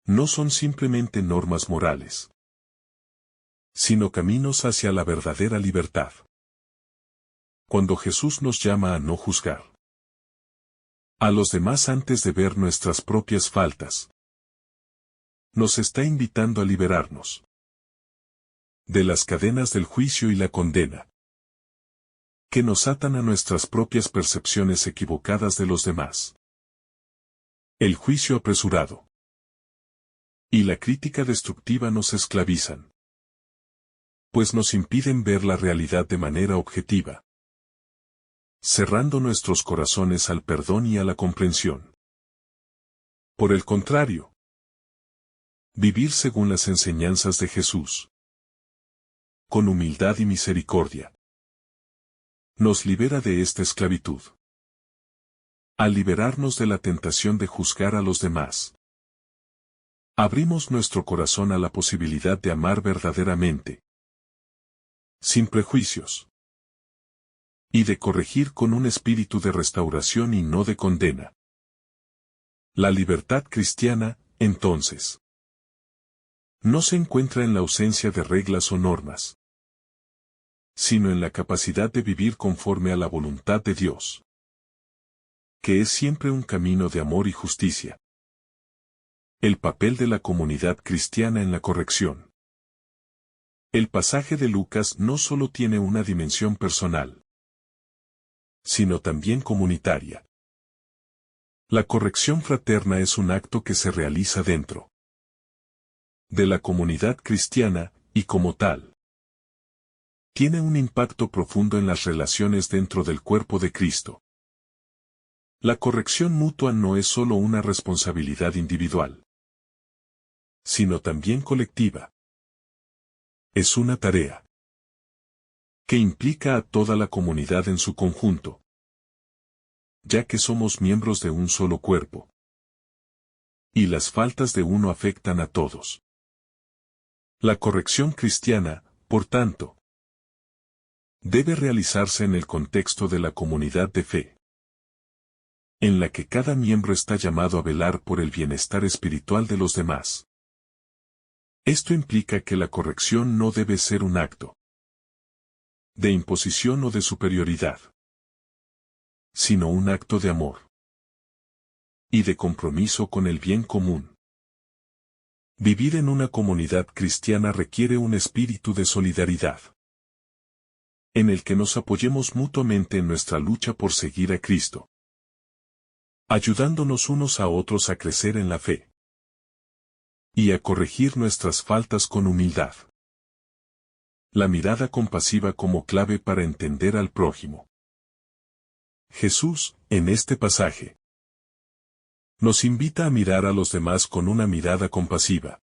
no son simplemente normas morales, sino caminos hacia la verdadera libertad. Cuando Jesús nos llama a no juzgar a los demás antes de ver nuestras propias faltas, nos está invitando a liberarnos de las cadenas del juicio y la condena, que nos atan a nuestras propias percepciones equivocadas de los demás. El juicio apresurado y la crítica destructiva nos esclavizan, pues nos impiden ver la realidad de manera objetiva, cerrando nuestros corazones al perdón y a la comprensión. Por el contrario, vivir según las enseñanzas de Jesús, con humildad y misericordia, nos libera de esta esclavitud. Al liberarnos de la tentación de juzgar a los demás, abrimos nuestro corazón a la posibilidad de amar verdaderamente, sin prejuicios, y de corregir con un espíritu de restauración y no de condena. La libertad cristiana, entonces, no se encuentra en la ausencia de reglas o normas, sino en la capacidad de vivir conforme a la voluntad de Dios, que es siempre un camino de amor y justicia. El papel de la comunidad cristiana en la corrección. El pasaje de Lucas no solo tiene una dimensión personal, sino también comunitaria. La corrección fraterna es un acto que se realiza dentro de la comunidad cristiana, y como tal, tiene un impacto profundo en las relaciones dentro del cuerpo de Cristo. La corrección mutua no es solo una responsabilidad individual, sino también colectiva. Es una tarea que implica a toda la comunidad en su conjunto, ya que somos miembros de un solo cuerpo, y las faltas de uno afectan a todos. La corrección cristiana, por tanto, debe realizarse en el contexto de la comunidad de fe, en la que cada miembro está llamado a velar por el bienestar espiritual de los demás. Esto implica que la corrección no debe ser un acto de imposición o de superioridad, sino un acto de amor y de compromiso con el bien común. Vivir en una comunidad cristiana requiere un espíritu de solidaridad, en el que nos apoyemos mutuamente en nuestra lucha por seguir a Cristo, ayudándonos unos a otros a crecer en la fe y a corregir nuestras faltas con humildad. La mirada compasiva como clave para entender al prójimo. Jesús, en este pasaje, nos invita a mirar a los demás con una mirada compasiva,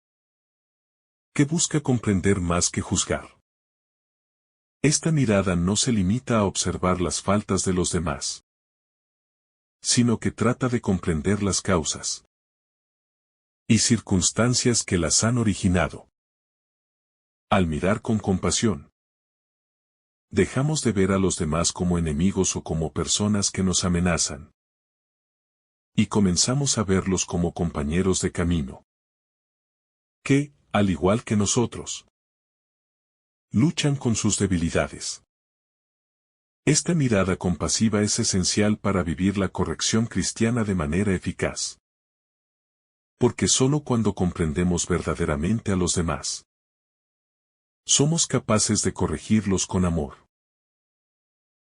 que busca comprender más que juzgar. Esta mirada no se limita a observar las faltas de los demás, sino que trata de comprender las causas y circunstancias que las han originado. Al mirar con compasión, dejamos de ver a los demás como enemigos o como personas que nos amenazan, y comenzamos a verlos como compañeros de camino, que, al igual que nosotros, luchan con sus debilidades. Esta mirada compasiva es esencial para vivir la corrección cristiana de manera eficaz. Porque solo cuando comprendemos verdaderamente a los demás, somos capaces de corregirlos con amor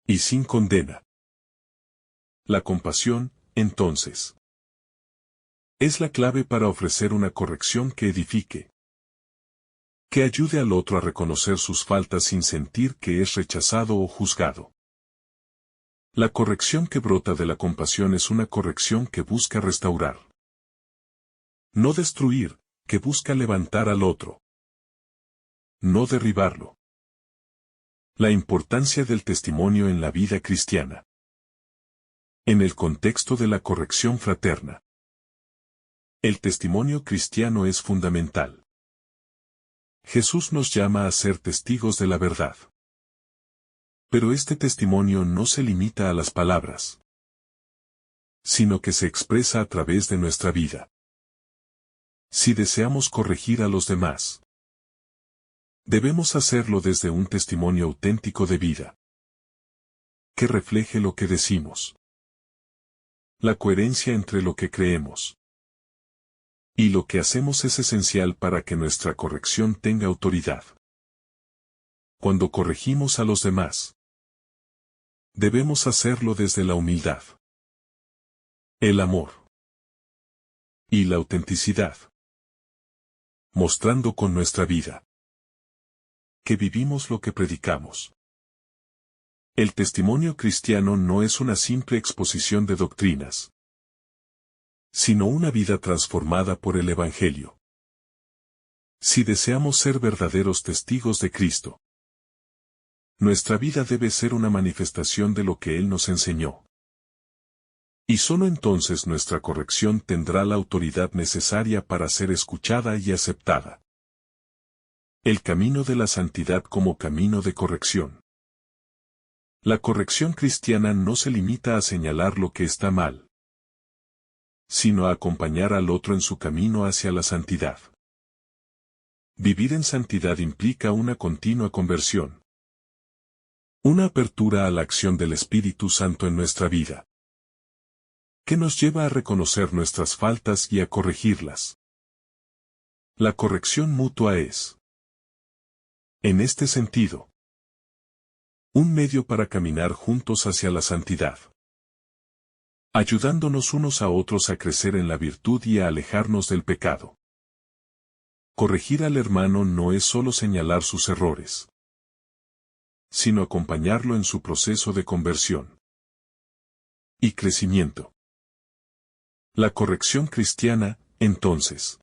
y sin condena. La compasión, entonces, es la clave para ofrecer una corrección que edifique, que ayude al otro a reconocer sus faltas sin sentir que es rechazado o juzgado. La corrección que brota de la compasión es una corrección que busca restaurar, no destruir, que busca levantar al otro, no derribarlo. La importancia del testimonio en la vida cristiana. En el contexto de la corrección fraterna, el testimonio cristiano es fundamental. Jesús nos llama a ser testigos de la verdad. Pero este testimonio no se limita a las palabras, sino que se expresa a través de nuestra vida. Si deseamos corregir a los demás, debemos hacerlo desde un testimonio auténtico de vida, que refleje lo que decimos. La coherencia entre lo que creemos y lo que hacemos es esencial para que nuestra corrección tenga autoridad. Cuando corregimos a los demás, debemos hacerlo desde la humildad, el amor y la autenticidad, mostrando con nuestra vida que vivimos lo que predicamos. El testimonio cristiano no es una simple exposición de doctrinas, sino una vida transformada por el Evangelio. Si deseamos ser verdaderos testigos de Cristo, nuestra vida debe ser una manifestación de lo que Él nos enseñó. Y solo entonces nuestra corrección tendrá la autoridad necesaria para ser escuchada y aceptada. El camino de la santidad como camino de corrección. La corrección cristiana no se limita a señalar lo que está mal, sino a acompañar al otro en su camino hacia la santidad. Vivir en santidad implica una continua conversión, una apertura a la acción del Espíritu Santo en nuestra vida, que nos lleva a reconocer nuestras faltas y a corregirlas. La corrección mutua es, en este sentido, un medio para caminar juntos hacia la santidad, ayudándonos unos a otros a crecer en la virtud y a alejarnos del pecado. Corregir al hermano no es solo señalar sus errores, sino acompañarlo en su proceso de conversión y crecimiento. La corrección cristiana, entonces,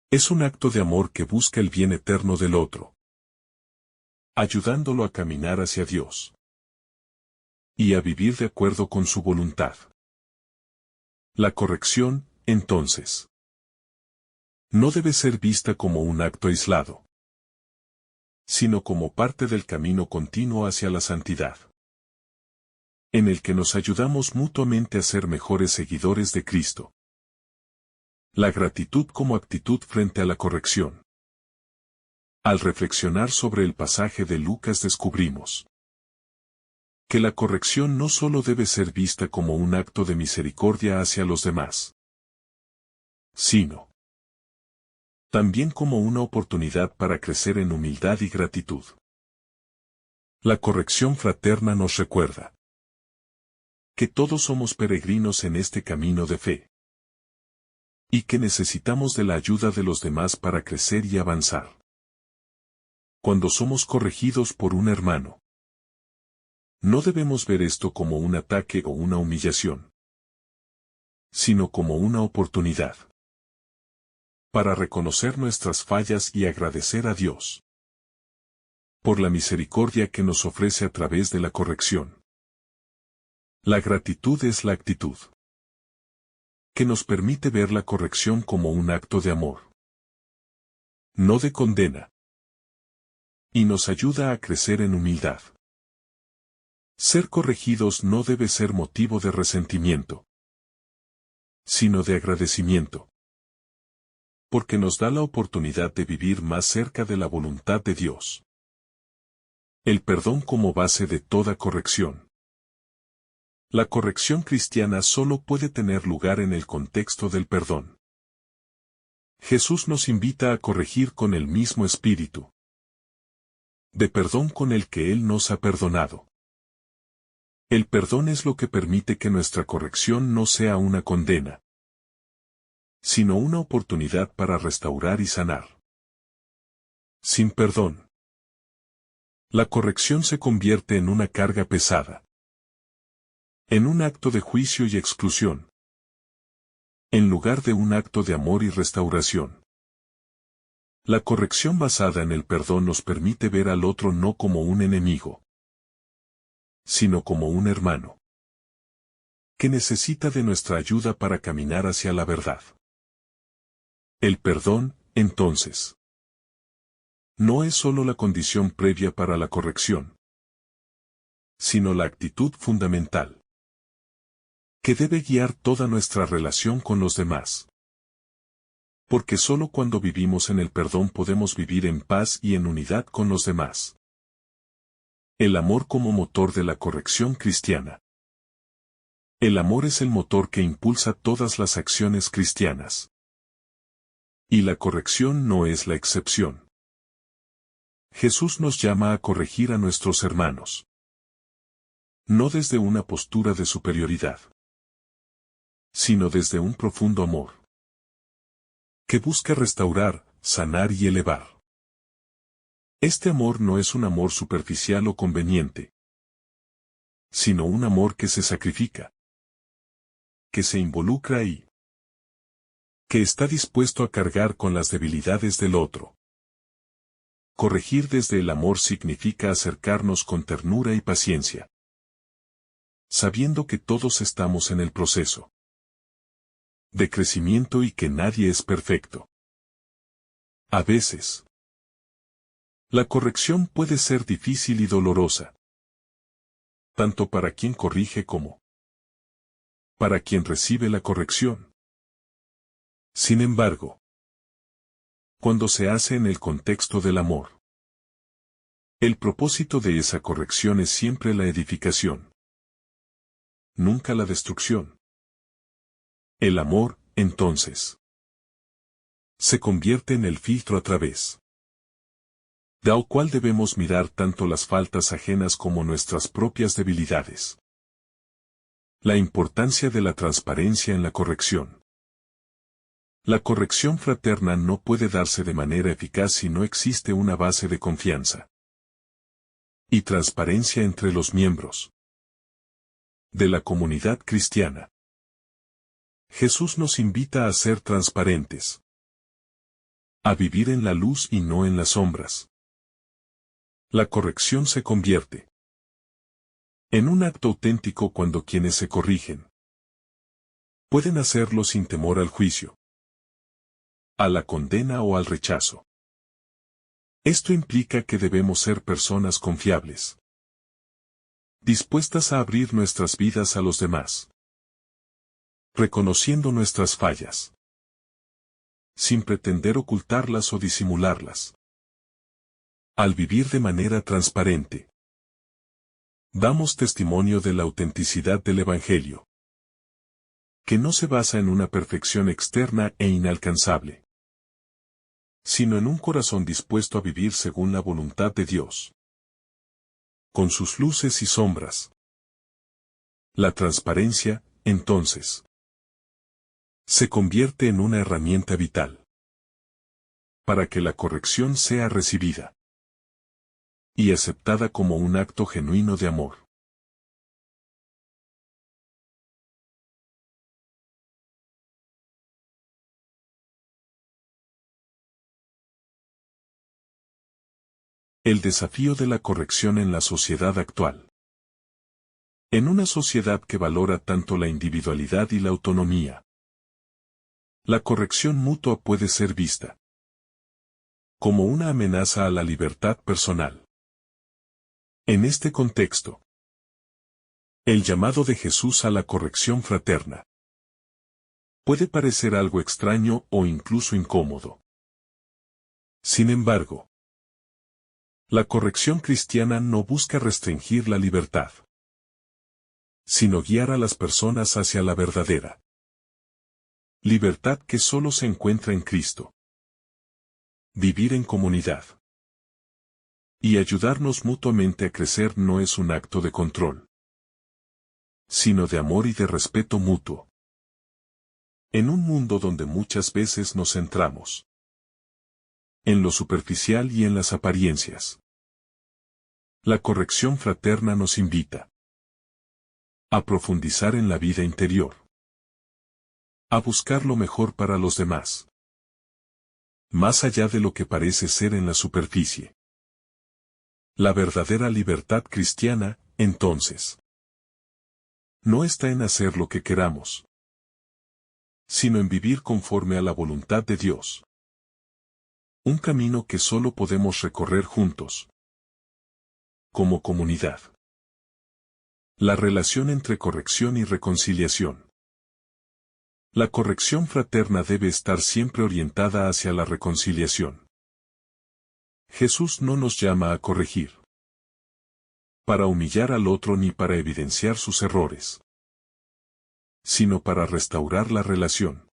es un acto de amor que busca el bien eterno del otro, ayudándolo a caminar hacia Dios y a vivir de acuerdo con su voluntad. La corrección, entonces, no debe ser vista como un acto aislado, sino como parte del camino continuo hacia la santidad. en el que nos ayudamos mutuamente a ser mejores seguidores de Cristo. La gratitud como actitud frente a la corrección. Al reflexionar sobre el pasaje de Lucas descubrimos que la corrección no solo debe ser vista como un acto de misericordia hacia los demás, sino también como una oportunidad para crecer en humildad y gratitud. La corrección fraterna nos recuerda que todos somos peregrinos en este camino de fe y que necesitamos de la ayuda de los demás para crecer y avanzar. Cuando somos corregidos por un hermano, no debemos ver esto como un ataque o una humillación, sino como una oportunidad para reconocer nuestras fallas y agradecer a Dios por la misericordia que nos ofrece a través de la corrección. La gratitud es la actitud que nos permite ver la corrección como un acto de amor, no de condena, y nos ayuda a crecer en humildad. Ser corregidos no debe ser motivo de resentimiento, sino de agradecimiento, porque nos da la oportunidad de vivir más cerca de la voluntad de Dios. El perdón como base de toda corrección. La corrección cristiana solo puede tener lugar en el contexto del perdón. Jesús nos invita a corregir con el mismo espíritu de perdón con el que Él nos ha perdonado. El perdón es lo que permite que nuestra corrección no sea una condena, sino una oportunidad para restaurar y sanar. Sin perdón, la corrección se convierte en una carga pesada, en un acto de juicio y exclusión, en lugar de un acto de amor y restauración. La corrección basada en el perdón nos permite ver al otro no como un enemigo, sino como un hermano, que necesita de nuestra ayuda para caminar hacia la verdad. El perdón, entonces, no es solo la condición previa para la corrección, sino la actitud fundamental que debe guiar toda nuestra relación con los demás. Porque solo cuando vivimos en el perdón podemos vivir en paz y en unidad con los demás. El amor como motor de la corrección cristiana. El amor es el motor que impulsa todas las acciones cristianas. Y la corrección no es la excepción. Jesús nos llama a corregir a nuestros hermanos, no desde una postura de superioridad, sino desde un profundo amor que busca restaurar, sanar y elevar. Este amor no es un amor superficial o conveniente, sino un amor que se sacrifica, que se involucra y que está dispuesto a cargar con las debilidades del otro. Corregir desde el amor significa acercarnos con ternura y paciencia, sabiendo que todos estamos en el proceso de crecimiento y que nadie es perfecto. A veces, la corrección puede ser difícil y dolorosa, tanto para quien corrige como para quien recibe la corrección. Sin embargo, cuando se hace en el contexto del amor, el propósito de esa corrección es siempre la edificación, nunca la destrucción. El amor, entonces, se convierte en el filtro a través del cual debemos mirar tanto las faltas ajenas como nuestras propias debilidades. La importancia de la transparencia en la corrección. La corrección fraterna no puede darse de manera eficaz si no existe una base de confianza y transparencia entre los miembros de la comunidad cristiana. Jesús nos invita a ser transparentes, a vivir en la luz y no en las sombras. La corrección se convierte en un acto auténtico cuando quienes se corrigen pueden hacerlo sin temor al juicio, a la condena o al rechazo. Esto implica que debemos ser personas confiables, dispuestas a abrir nuestras vidas a los demás, reconociendo nuestras fallas, sin pretender ocultarlas o disimularlas. Al vivir de manera transparente, damos testimonio de la autenticidad del Evangelio, que no se basa en una perfección externa e inalcanzable, sino en un corazón dispuesto a vivir según la voluntad de Dios, con sus luces y sombras. La transparencia, entonces, se convierte en una herramienta vital para que la corrección sea recibida y aceptada como un acto genuino de amor. El desafío de la corrección en la sociedad actual. En una sociedad que valora tanto la individualidad y la autonomía, la corrección mutua puede ser vista como una amenaza a la libertad personal. En este contexto, el llamado de Jesús a la corrección fraterna puede parecer algo extraño o incluso incómodo. Sin embargo, la corrección cristiana no busca restringir la libertad, sino guiar a las personas hacia la verdadera libertad que solo se encuentra en Cristo. Vivir en comunidad y ayudarnos mutuamente a crecer no es un acto de control, sino de amor y de respeto mutuo. En un mundo donde muchas veces nos centramos en lo superficial y en las apariencias, la corrección fraterna nos invita a profundizar en la vida interior, a buscar lo mejor para los demás, más allá de lo que parece ser en la superficie. La verdadera libertad cristiana, entonces, no está en hacer lo que queramos, sino en vivir conforme a la voluntad de Dios. Un camino que solo podemos recorrer juntos, como comunidad. La relación entre corrección y reconciliación. La corrección fraterna debe estar siempre orientada hacia la reconciliación. Jesús no nos llama a corregir para humillar al otro ni para evidenciar sus errores, sino para restaurar la relación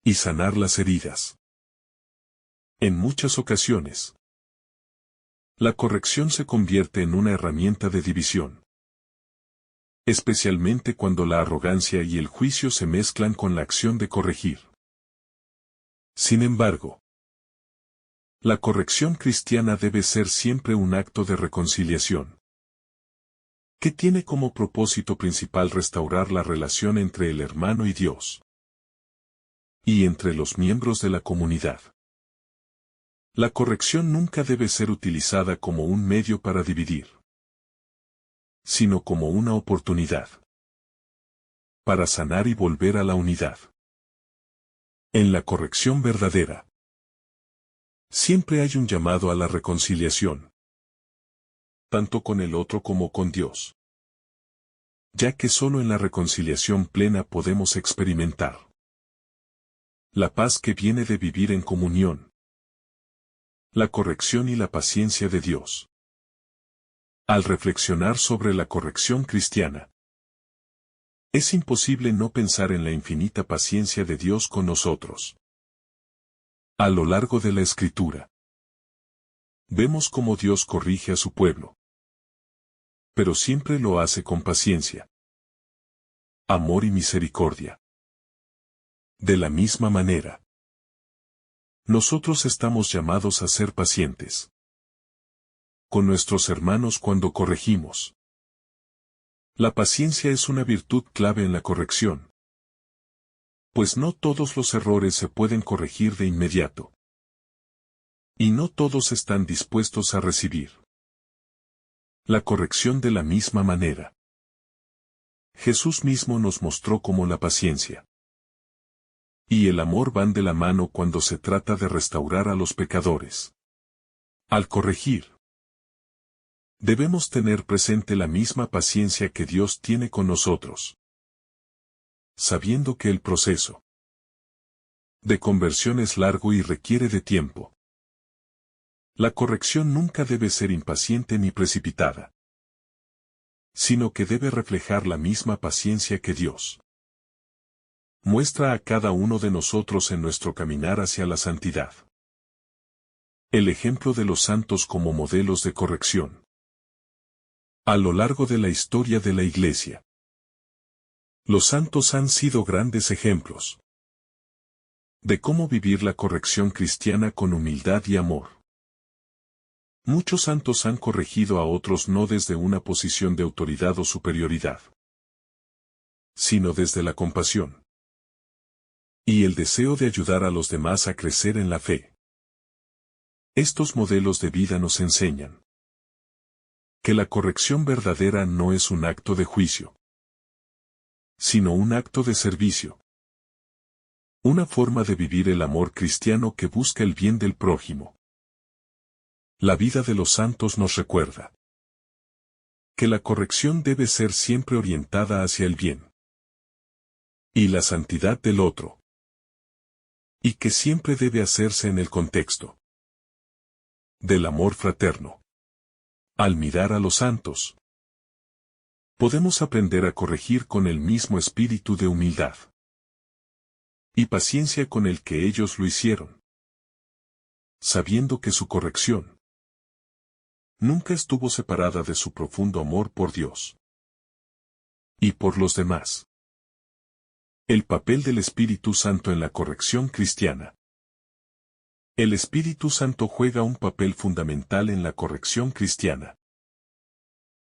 y sanar las heridas. En muchas ocasiones, la corrección se convierte en una herramienta de división, especialmente cuando la arrogancia y el juicio se mezclan con la acción de corregir. Sin embargo, la corrección cristiana debe ser siempre un acto de reconciliación, que tiene como propósito principal restaurar la relación entre el hermano y Dios, y entre los miembros de la comunidad. La corrección nunca debe ser utilizada como un medio para dividir, sino como una oportunidad para sanar y volver a la unidad. En la corrección verdadera, siempre hay un llamado a la reconciliación, tanto con el otro como con Dios, ya que solo en la reconciliación plena podemos experimentar la paz que viene de vivir en comunión, la corrección y la paciencia de Dios. Al reflexionar sobre la corrección cristiana, es imposible no pensar en la infinita paciencia de Dios con nosotros. A lo largo de la Escritura, vemos cómo Dios corrige a su pueblo, pero siempre lo hace con paciencia, amor y misericordia. De la misma manera, nosotros estamos llamados a ser pacientes con nuestros hermanos cuando corregimos. La paciencia es una virtud clave en la corrección, pues no todos los errores se pueden corregir de inmediato, y no todos están dispuestos a recibir la corrección de la misma manera. Jesús mismo nos mostró cómo la paciencia y el amor van de la mano cuando se trata de restaurar a los pecadores. Al corregir, Debemos tener presente la misma paciencia que Dios tiene con nosotros, sabiendo que el proceso de conversión es largo y requiere de tiempo. La corrección nunca debe ser impaciente ni precipitada, sino que debe reflejar la misma paciencia que Dios muestra a cada uno de nosotros en nuestro caminar hacia la santidad. El ejemplo de los santos como modelos de corrección. A lo largo de la historia de la Iglesia, los santos han sido grandes ejemplos de cómo vivir la corrección cristiana con humildad y amor. Muchos santos han corregido a otros no desde una posición de autoridad o superioridad, sino desde la compasión y el deseo de ayudar a los demás a crecer en la fe. Estos modelos de vida nos enseñan que la corrección verdadera no es un acto de juicio, sino un acto de servicio. Una forma de vivir el amor cristiano que busca el bien del prójimo. La vida de los santos nos recuerda que la corrección debe ser siempre orientada hacia el bien y la santidad del otro, y que siempre debe hacerse en el contexto del amor fraterno. Al mirar a los santos, podemos aprender a corregir con el mismo espíritu de humildad y paciencia con el que ellos lo hicieron, sabiendo que su corrección nunca estuvo separada de su profundo amor por Dios y por los demás. El papel del Espíritu Santo en la corrección cristiana. El Espíritu Santo juega un papel fundamental en la corrección cristiana.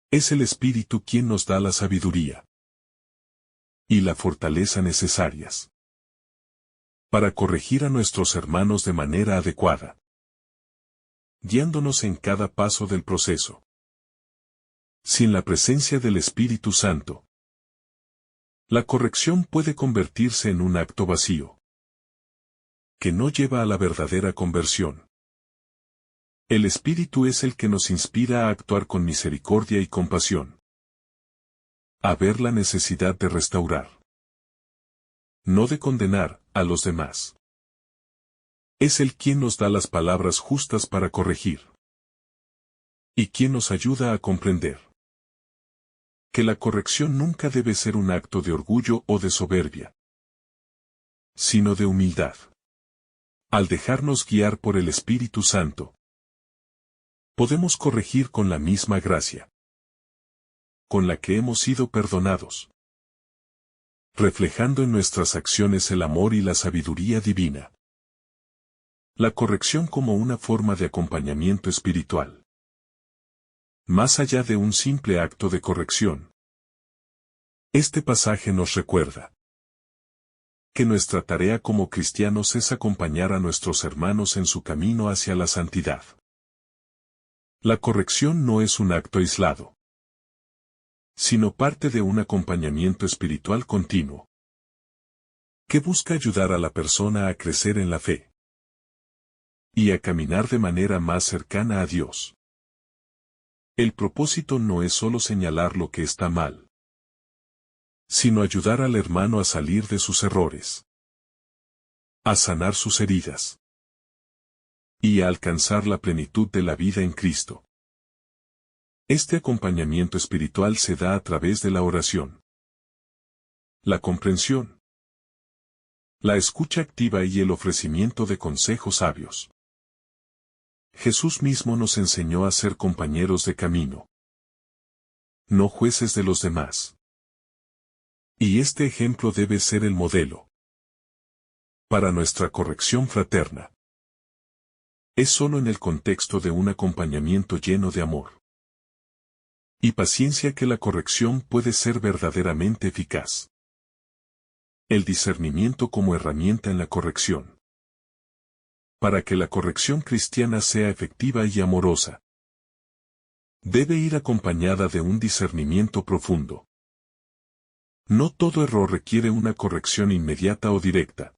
Es el Espíritu quien nos da la sabiduría y la fortaleza necesarias para corregir a nuestros hermanos de manera adecuada, guiándonos en cada paso del proceso. Sin la presencia del Espíritu Santo, la corrección puede convertirse en un acto vacío, que no lleva a la verdadera conversión. El Espíritu es el que nos inspira a actuar con misericordia y compasión, a ver la necesidad de restaurar, no de condenar, a los demás. Es Él quien nos da las palabras justas para corregir, y quien nos ayuda a comprender que la corrección nunca debe ser un acto de orgullo o de soberbia, sino de humildad. Al dejarnos guiar por el Espíritu Santo, podemos corregir con la misma gracia con la que hemos sido perdonados, reflejando en nuestras acciones el amor y la sabiduría divina. La corrección como una forma de acompañamiento espiritual. Más allá de un simple acto de corrección, este pasaje nos recuerda que nuestra tarea como cristianos es acompañar a nuestros hermanos en su camino hacia la santidad. La corrección no es un acto aislado, sino parte de un acompañamiento espiritual continuo, que busca ayudar a la persona a crecer en la fe y a caminar de manera más cercana a Dios. El propósito no es solo señalar lo que está mal, sino ayudar al hermano a salir de sus errores, a sanar sus heridas y a alcanzar la plenitud de la vida en Cristo. Este acompañamiento espiritual se da a través de la oración, la comprensión, la escucha activa y el ofrecimiento de consejos sabios. Jesús mismo nos enseñó a ser compañeros de camino, no jueces de los demás. Y este ejemplo debe ser el modelo para nuestra corrección fraterna. Es solo en el contexto de un acompañamiento lleno de amor y paciencia que la corrección puede ser verdaderamente eficaz. El discernimiento como herramienta en la corrección. Para que la corrección cristiana sea efectiva y amorosa, debe ir acompañada de un discernimiento profundo. No todo error requiere una corrección inmediata o directa.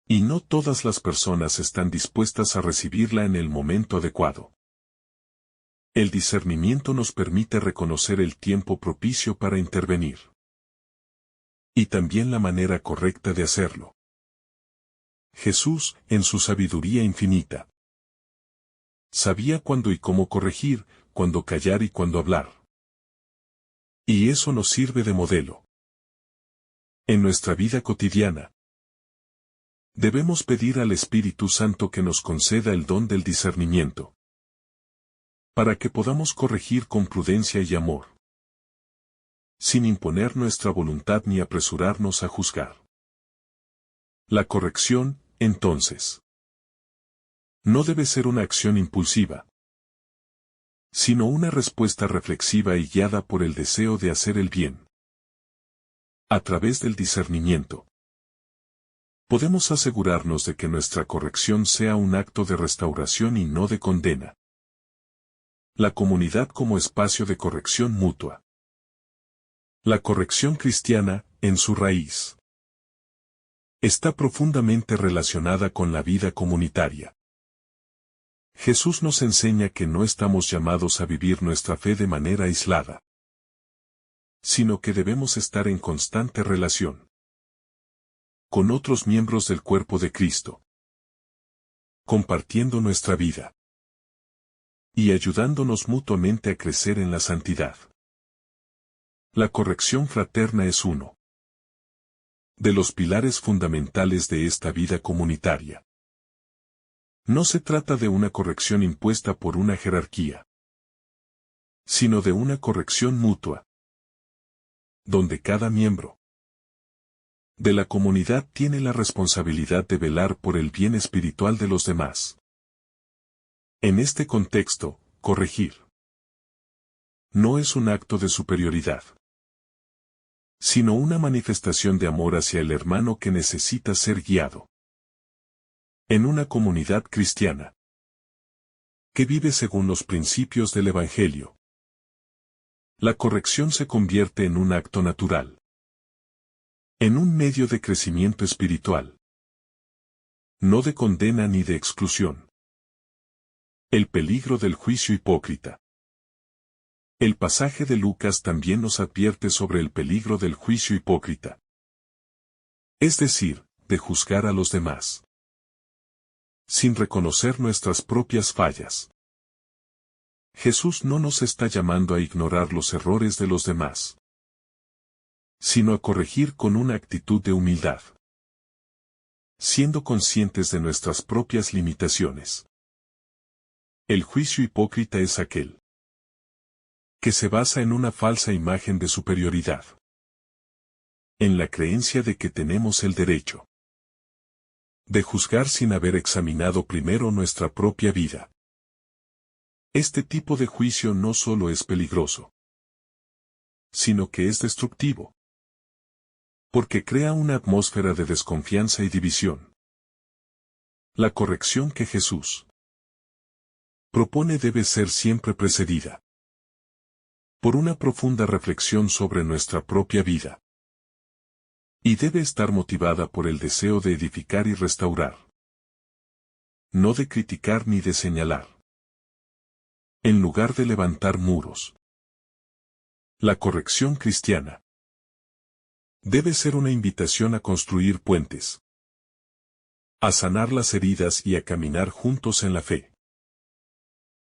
Y no todas las personas están dispuestas a recibirla en el momento adecuado. El discernimiento nos permite reconocer el tiempo propicio para intervenir. Y también la manera correcta de hacerlo. Jesús, en su sabiduría infinita, sabía cuándo y cómo corregir, cuándo callar y cuándo hablar. Y eso nos sirve de modelo. En nuestra vida cotidiana, debemos pedir al Espíritu Santo que nos conceda el don del discernimiento, para que podamos corregir con prudencia y amor, sin imponer nuestra voluntad ni apresurarnos a juzgar. La corrección, entonces, no debe ser una acción impulsiva, sino una respuesta reflexiva y guiada por el deseo de hacer el bien. A través del discernimiento, podemos asegurarnos de que nuestra corrección sea un acto de restauración y no de condena. La comunidad como espacio de corrección mutua. La corrección cristiana, en su raíz, está profundamente relacionada con la vida comunitaria. Jesús nos enseña que no estamos llamados a vivir nuestra fe de manera aislada, sino que debemos estar en constante relación con otros miembros del cuerpo de Cristo, compartiendo nuestra vida y ayudándonos mutuamente a crecer en la santidad. La corrección fraterna es uno de los pilares fundamentales de esta vida comunitaria. No se trata de una corrección impuesta por una jerarquía, sino de una corrección mutua, donde cada miembro de la comunidad tiene la responsabilidad de velar por el bien espiritual de los demás. En este contexto, corregir no es un acto de superioridad, sino una manifestación de amor hacia el hermano que necesita ser guiado. En una comunidad cristiana que vive según los principios del Evangelio, la corrección se convierte en un acto natural, en un medio de crecimiento espiritual, no de condena ni de exclusión. El peligro del juicio hipócrita. El pasaje de Lucas también nos advierte sobre el peligro del juicio hipócrita, es decir, de juzgar a los demás sin reconocer nuestras propias fallas. Jesús no nos está llamando a ignorar los errores de los demás, sino a corregir con una actitud de humildad, siendo conscientes de nuestras propias limitaciones. El juicio hipócrita es aquel que se basa en una falsa imagen de superioridad, en la creencia de que tenemos el derecho de juzgar sin haber examinado primero nuestra propia vida. Este tipo de juicio no solo es peligroso, sino que es destructivo, porque crea una atmósfera de desconfianza y división. La corrección que Jesús propone debe ser siempre precedida por una profunda reflexión sobre nuestra propia vida, y debe estar motivada por el deseo de edificar y restaurar, no de criticar ni de señalar, en lugar de levantar muros. La corrección cristiana debe ser una invitación a construir puentes, a sanar las heridas y a caminar juntos en la fe.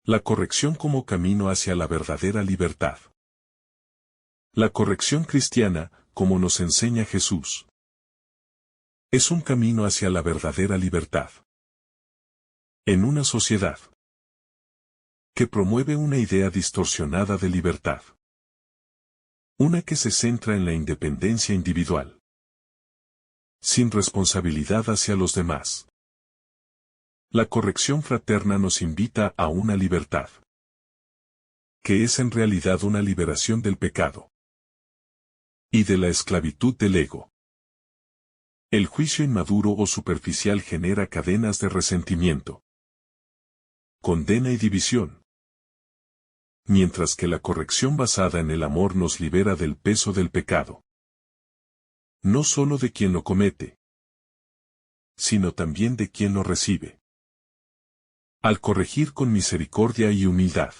La corrección como camino hacia la verdadera libertad. La corrección cristiana, como nos enseña Jesús, es un camino hacia la verdadera libertad. En una sociedad que promueve una idea distorsionada de libertad, una que se centra en la independencia individual, sin responsabilidad hacia los demás. La corrección fraterna nos invita a una libertad, que es en realidad una liberación del pecado y de la esclavitud del ego. El juicio inmaduro o superficial genera cadenas de resentimiento, condena y división, mientras que la corrección basada en el amor nos libera del peso del pecado, no solo de quien lo comete, sino también de quien lo recibe. Al corregir con misericordia y humildad,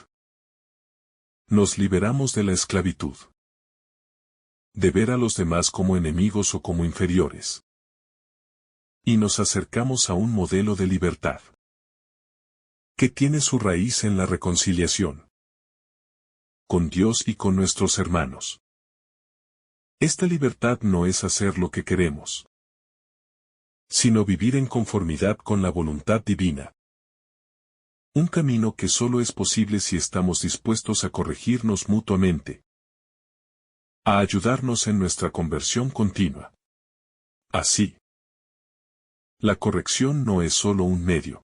Nos liberamos de la esclavitud. De ver a los demás como enemigos o como inferiores. Y nos acercamos a un modelo de libertad que tiene su raíz en la reconciliación con Dios y con nuestros hermanos. Esta libertad no es hacer lo que queremos, sino vivir en conformidad con la voluntad divina. Un camino que solo es posible si estamos dispuestos a corregirnos mutuamente, a ayudarnos en nuestra conversión continua. Así, la corrección no es solo un medio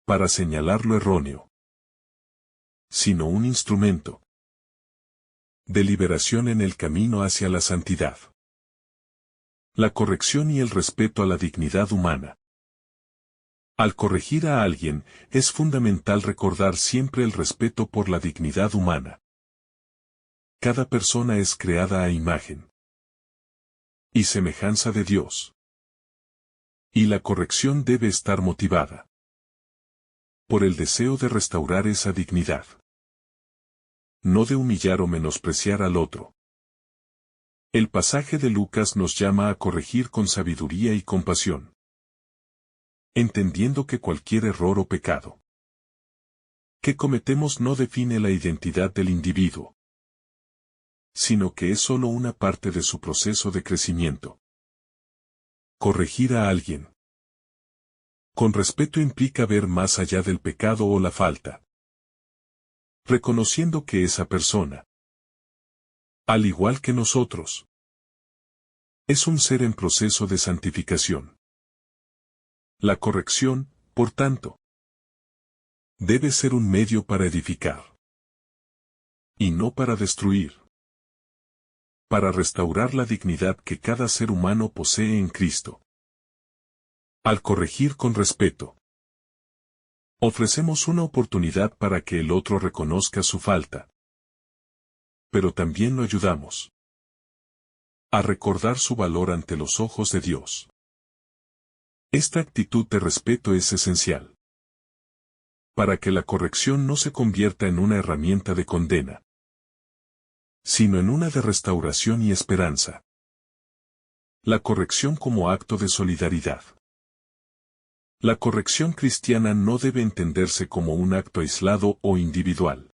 para señalar lo erróneo, sino un instrumento de liberación en el camino hacia la santidad. La corrección y el respeto a la dignidad humana. Al corregir a alguien, es fundamental recordar siempre el respeto por la dignidad humana. Cada persona es creada a imagen y semejanza de Dios. Y la corrección debe estar motivada por el deseo de restaurar esa dignidad, no de humillar o menospreciar al otro. El pasaje de Lucas nos llama a corregir con sabiduría y compasión, entendiendo que cualquier error o pecado que cometemos no define la identidad del individuo, sino que es solo una parte de su proceso de crecimiento. Corregir a alguien con respeto implica ver más allá del pecado o la falta, reconociendo que esa persona, al igual que nosotros, es un ser en proceso de santificación. La corrección, por tanto, debe ser un medio para edificar, y no para destruir, para restaurar la dignidad que cada ser humano posee en Cristo. Al corregir con respeto, ofrecemos una oportunidad para que el otro reconozca su falta, pero también lo ayudamos a recordar su valor ante los ojos de Dios. Esta actitud de respeto es esencial para que la corrección no se convierta en una herramienta de condena, sino en una de restauración y esperanza. La corrección como acto de solidaridad. La corrección cristiana no debe entenderse como un acto aislado o individual,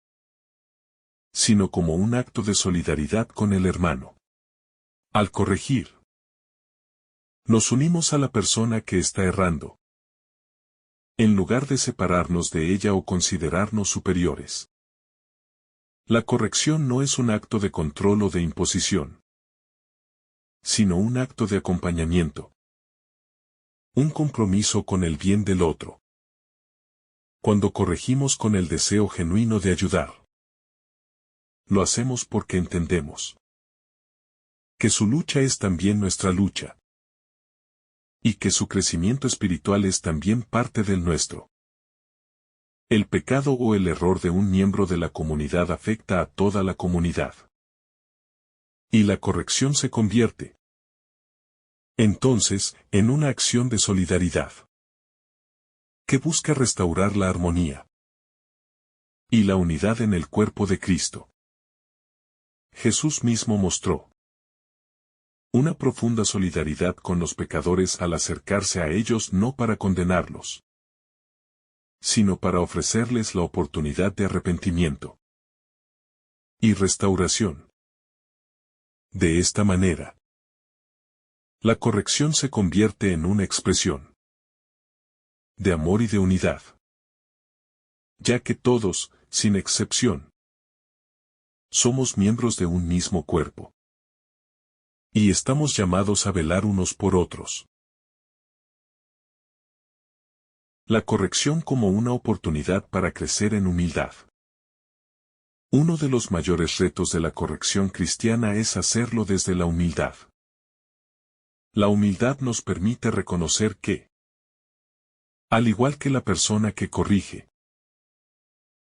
sino como un acto de solidaridad con el hermano. Al corregir, nos unimos a la persona que está errando, en lugar de separarnos de ella o considerarnos superiores. La corrección no es un acto de control o de imposición, sino un acto de acompañamiento. Un compromiso con el bien del otro. Cuando corregimos con el deseo genuino de ayudar, lo hacemos porque entendemos que su lucha es también nuestra lucha, y que su crecimiento espiritual es también parte del nuestro. El pecado o el error de un miembro de la comunidad afecta a toda la comunidad, y la corrección se convierte, entonces, en una acción de solidaridad que busca restaurar la armonía y la unidad en el cuerpo de Cristo. Jesús mismo mostró una profunda solidaridad con los pecadores al acercarse a ellos no para condenarlos, sino para ofrecerles la oportunidad de arrepentimiento y restauración. De esta manera, la corrección se convierte en una expresión de amor y de unidad, ya que todos, sin excepción, somos miembros de un mismo cuerpo, y estamos llamados a velar unos por otros. La corrección como una oportunidad para crecer en humildad. Uno de los mayores retos de la corrección cristiana es hacerlo desde la humildad. La humildad nos permite reconocer que, al igual que la persona que corrige,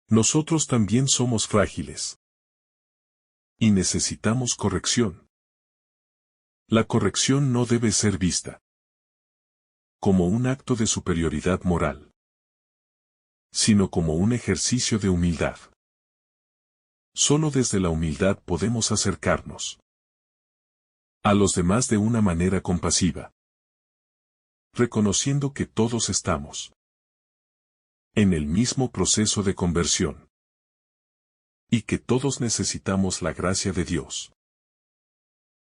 nosotros también somos frágiles y necesitamos corrección. La corrección no debe ser vista como un acto de superioridad moral, sino como un ejercicio de humildad. Solo desde la humildad podemos acercarnos a los demás de una manera compasiva, reconociendo que todos estamos en el mismo proceso de conversión y que todos necesitamos la gracia de Dios.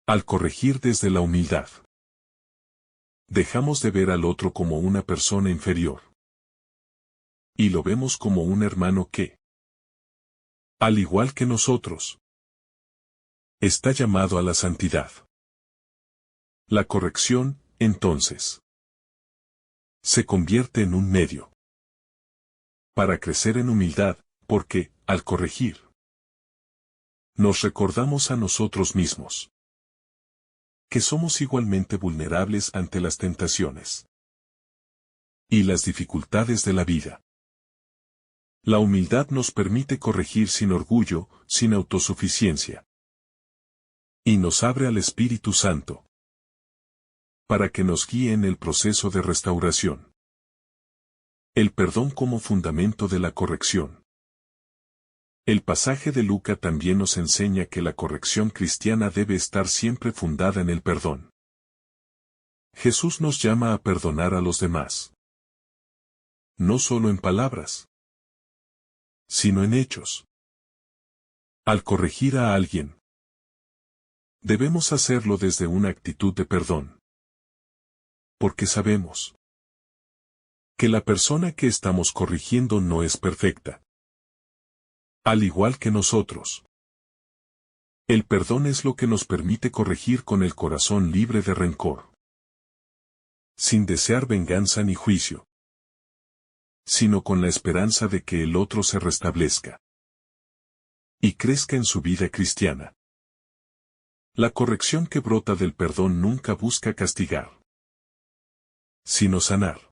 Al corregir desde la humildad, dejamos de ver al otro como una persona inferior y lo vemos como un hermano que, al igual que nosotros, está llamado a la santidad. La corrección, entonces, se convierte en un medio para crecer en humildad, porque, al corregir, nos recordamos a nosotros mismos que somos igualmente vulnerables ante las tentaciones y las dificultades de la vida. La humildad nos permite corregir sin orgullo, sin autosuficiencia, y nos abre al Espíritu Santo para que nos guíe en el proceso de restauración. El perdón como fundamento de la corrección. El pasaje de Lucas también nos enseña que la corrección cristiana debe estar siempre fundada en el perdón. Jesús nos llama a perdonar a los demás, no solo en palabras, sino en hechos. Al corregir a alguien, debemos hacerlo desde una actitud de perdón, porque sabemos que la persona que estamos corrigiendo no es perfecta, al igual que nosotros. El perdón es lo que nos permite corregir con el corazón libre de rencor, sin desear venganza ni juicio, sino con la esperanza de que el otro se restablezca y crezca en su vida cristiana. La corrección que brota del perdón nunca busca castigar, sino sanar.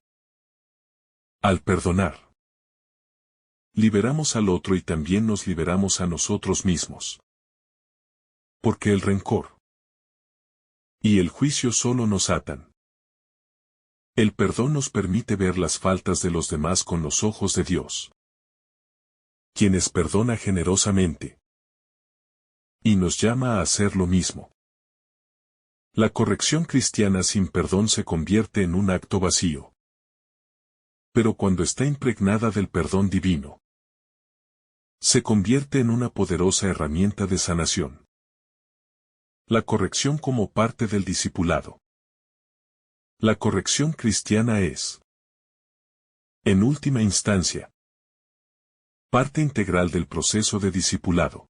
Al perdonar, liberamos al otro y también nos liberamos a nosotros mismos. Porque el rencor y el juicio solo nos atan. El perdón nos permite ver las faltas de los demás con los ojos de Dios, quienes perdona generosamente y nos llama a hacer lo mismo. La corrección cristiana sin perdón se convierte en un acto vacío. Pero cuando está impregnada del perdón divino, se convierte en una poderosa herramienta de sanación. La corrección como parte del discipulado. La corrección cristiana es, en última instancia, parte integral del proceso de discipulado.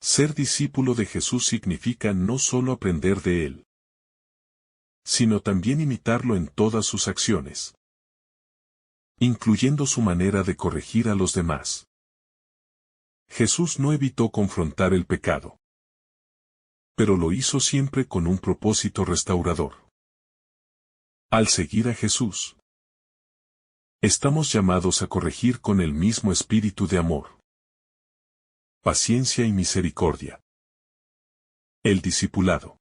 Ser discípulo de Jesús significa no solo aprender de Él, sino también imitarlo en todas sus acciones, incluyendo su manera de corregir a los demás. Jesús no evitó confrontar el pecado, pero lo hizo siempre con un propósito restaurador. Al seguir a Jesús, estamos llamados a corregir con el mismo espíritu de amor, paciencia y misericordia. El discipulado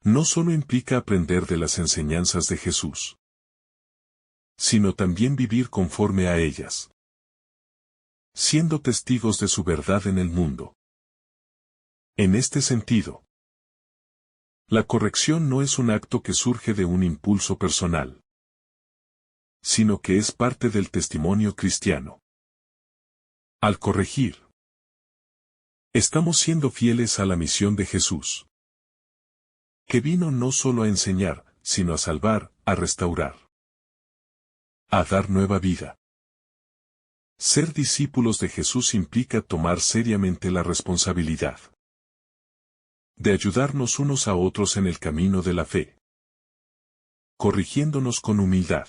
no solo implica aprender de las enseñanzas de Jesús, sino también vivir conforme a ellas, siendo testigos de su verdad en el mundo. En este sentido, la corrección no es un acto que surge de un impulso personal, sino que es parte del testimonio cristiano. Al corregir, estamos siendo fieles a la misión de Jesús, que vino no solo a enseñar, sino a salvar, a restaurar, a dar nueva vida. Ser discípulos de Jesús implica tomar seriamente la responsabilidad de ayudarnos unos a otros en el camino de la fe, corrigiéndonos con humildad,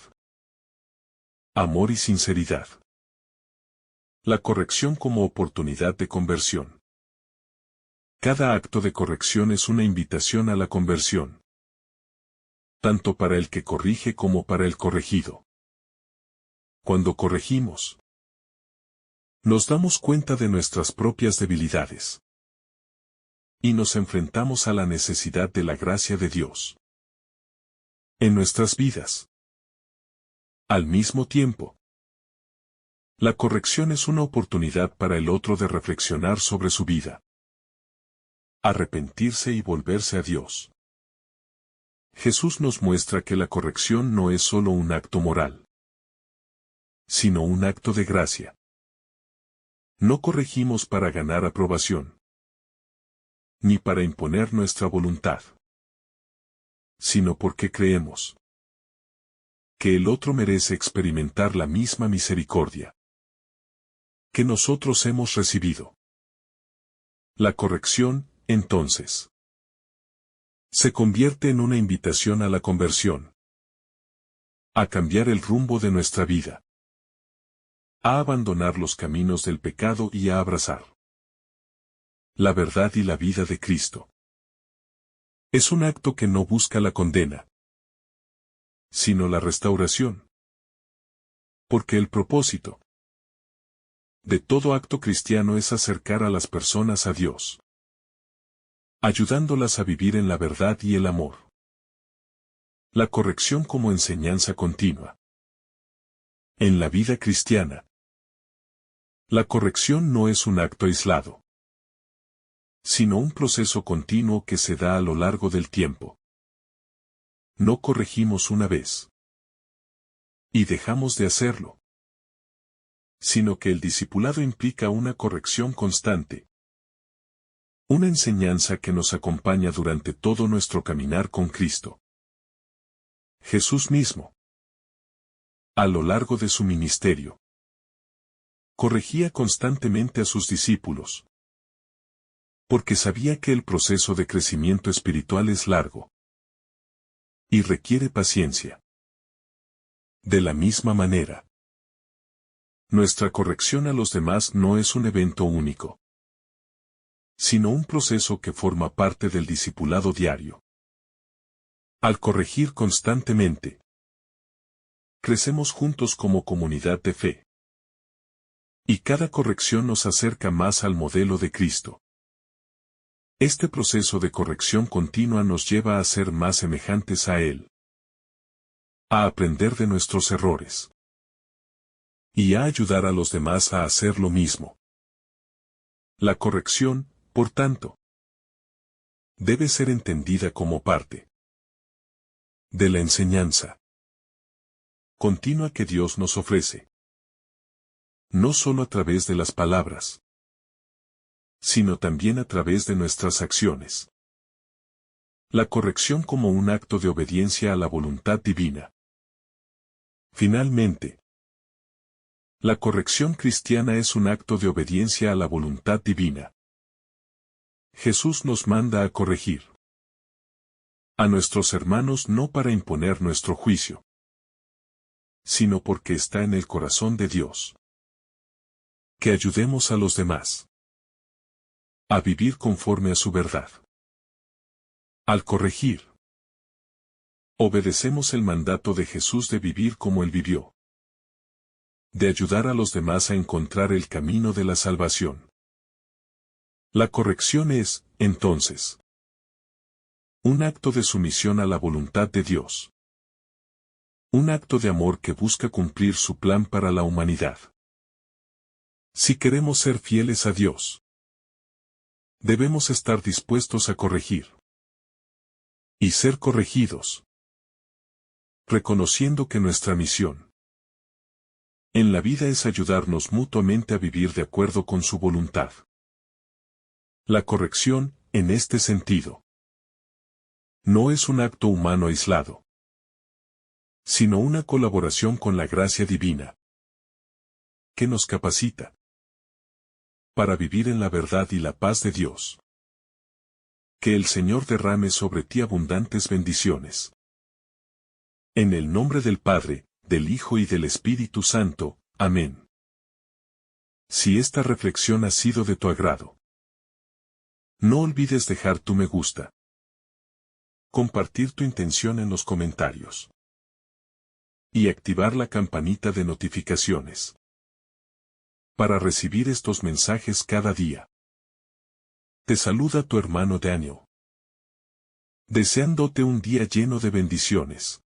amor y sinceridad. La corrección como oportunidad de conversión. Cada acto de corrección es una invitación a la conversión, tanto para el que corrige como para el corregido. Cuando corregimos, nos damos cuenta de nuestras propias debilidades y nos enfrentamos a la necesidad de la gracia de Dios en nuestras vidas. Al mismo tiempo, La corrección es una oportunidad para el otro de reflexionar sobre su vida, arrepentirse y volverse a Dios. Jesús nos muestra que la corrección no es solo un acto moral, sino un acto de gracia. No corregimos para ganar aprobación, ni para imponer nuestra voluntad, sino porque creemos que el otro merece experimentar la misma misericordia que nosotros hemos recibido. La corrección, entonces, se convierte en una invitación a la conversión, a cambiar el rumbo de nuestra vida, a abandonar los caminos del pecado y a abrazar la verdad y la vida de Cristo. Es un acto que no busca la condena, sino la restauración. Porque el propósito de todo acto cristiano es acercar a las personas a Dios, ayudándolas a vivir en la verdad y el amor. La corrección como enseñanza continua. En la vida cristiana, la corrección no es un acto aislado, sino un proceso continuo que se da a lo largo del tiempo. No corregimos una vez y dejamos de hacerlo, sino que el discipulado implica una corrección constante. Una enseñanza que nos acompaña durante todo nuestro caminar con Cristo. Jesús mismo, a lo largo de su ministerio, corregía constantemente a sus discípulos, porque sabía que el proceso de crecimiento espiritual es largo y requiere paciencia. De la misma manera, nuestra corrección a los demás no es un evento único, sino un proceso que forma parte del discipulado diario. Al corregir constantemente, crecemos juntos como comunidad de fe. Y cada corrección nos acerca más al modelo de Cristo. Este proceso de corrección continua nos lleva a ser más semejantes a Él, a aprender de nuestros errores y a ayudar a los demás a hacer lo mismo. La corrección, por tanto, debe ser entendida como parte de la enseñanza continua que Dios nos ofrece, no solo a través de las palabras, sino también a través de nuestras acciones. La corrección como un acto de obediencia a la voluntad divina. Finalmente, la corrección cristiana es un acto de obediencia a la voluntad divina. Jesús nos manda a corregir a nuestros hermanos no para imponer nuestro juicio, sino porque está en el corazón de Dios. Que ayudemos a los demás a vivir conforme a su verdad. Al corregir, obedecemos el mandato de Jesús de vivir como Él vivió, de ayudar a los demás a encontrar el camino de la salvación. La corrección es, entonces, un acto de sumisión a la voluntad de Dios. Un acto de amor que busca cumplir su plan para la humanidad. Si queremos ser fieles a Dios, debemos estar dispuestos a corregir y ser corregidos, reconociendo que nuestra misión en la vida es ayudarnos mutuamente a vivir de acuerdo con su voluntad. La corrección, en este sentido, no es un acto humano aislado, sino una colaboración con la gracia divina, que nos capacita para vivir en la verdad y la paz de Dios. Que el Señor derrame sobre ti abundantes bendiciones. En el nombre del Padre, del Hijo y del Espíritu Santo. Amén. Si esta reflexión ha sido de tu agrado, no olvides dejar tu me gusta, compartir tu intención en los comentarios y activar la campanita de notificaciones para recibir estos mensajes cada día. Te saluda tu hermano Daniel, deseándote un día lleno de bendiciones.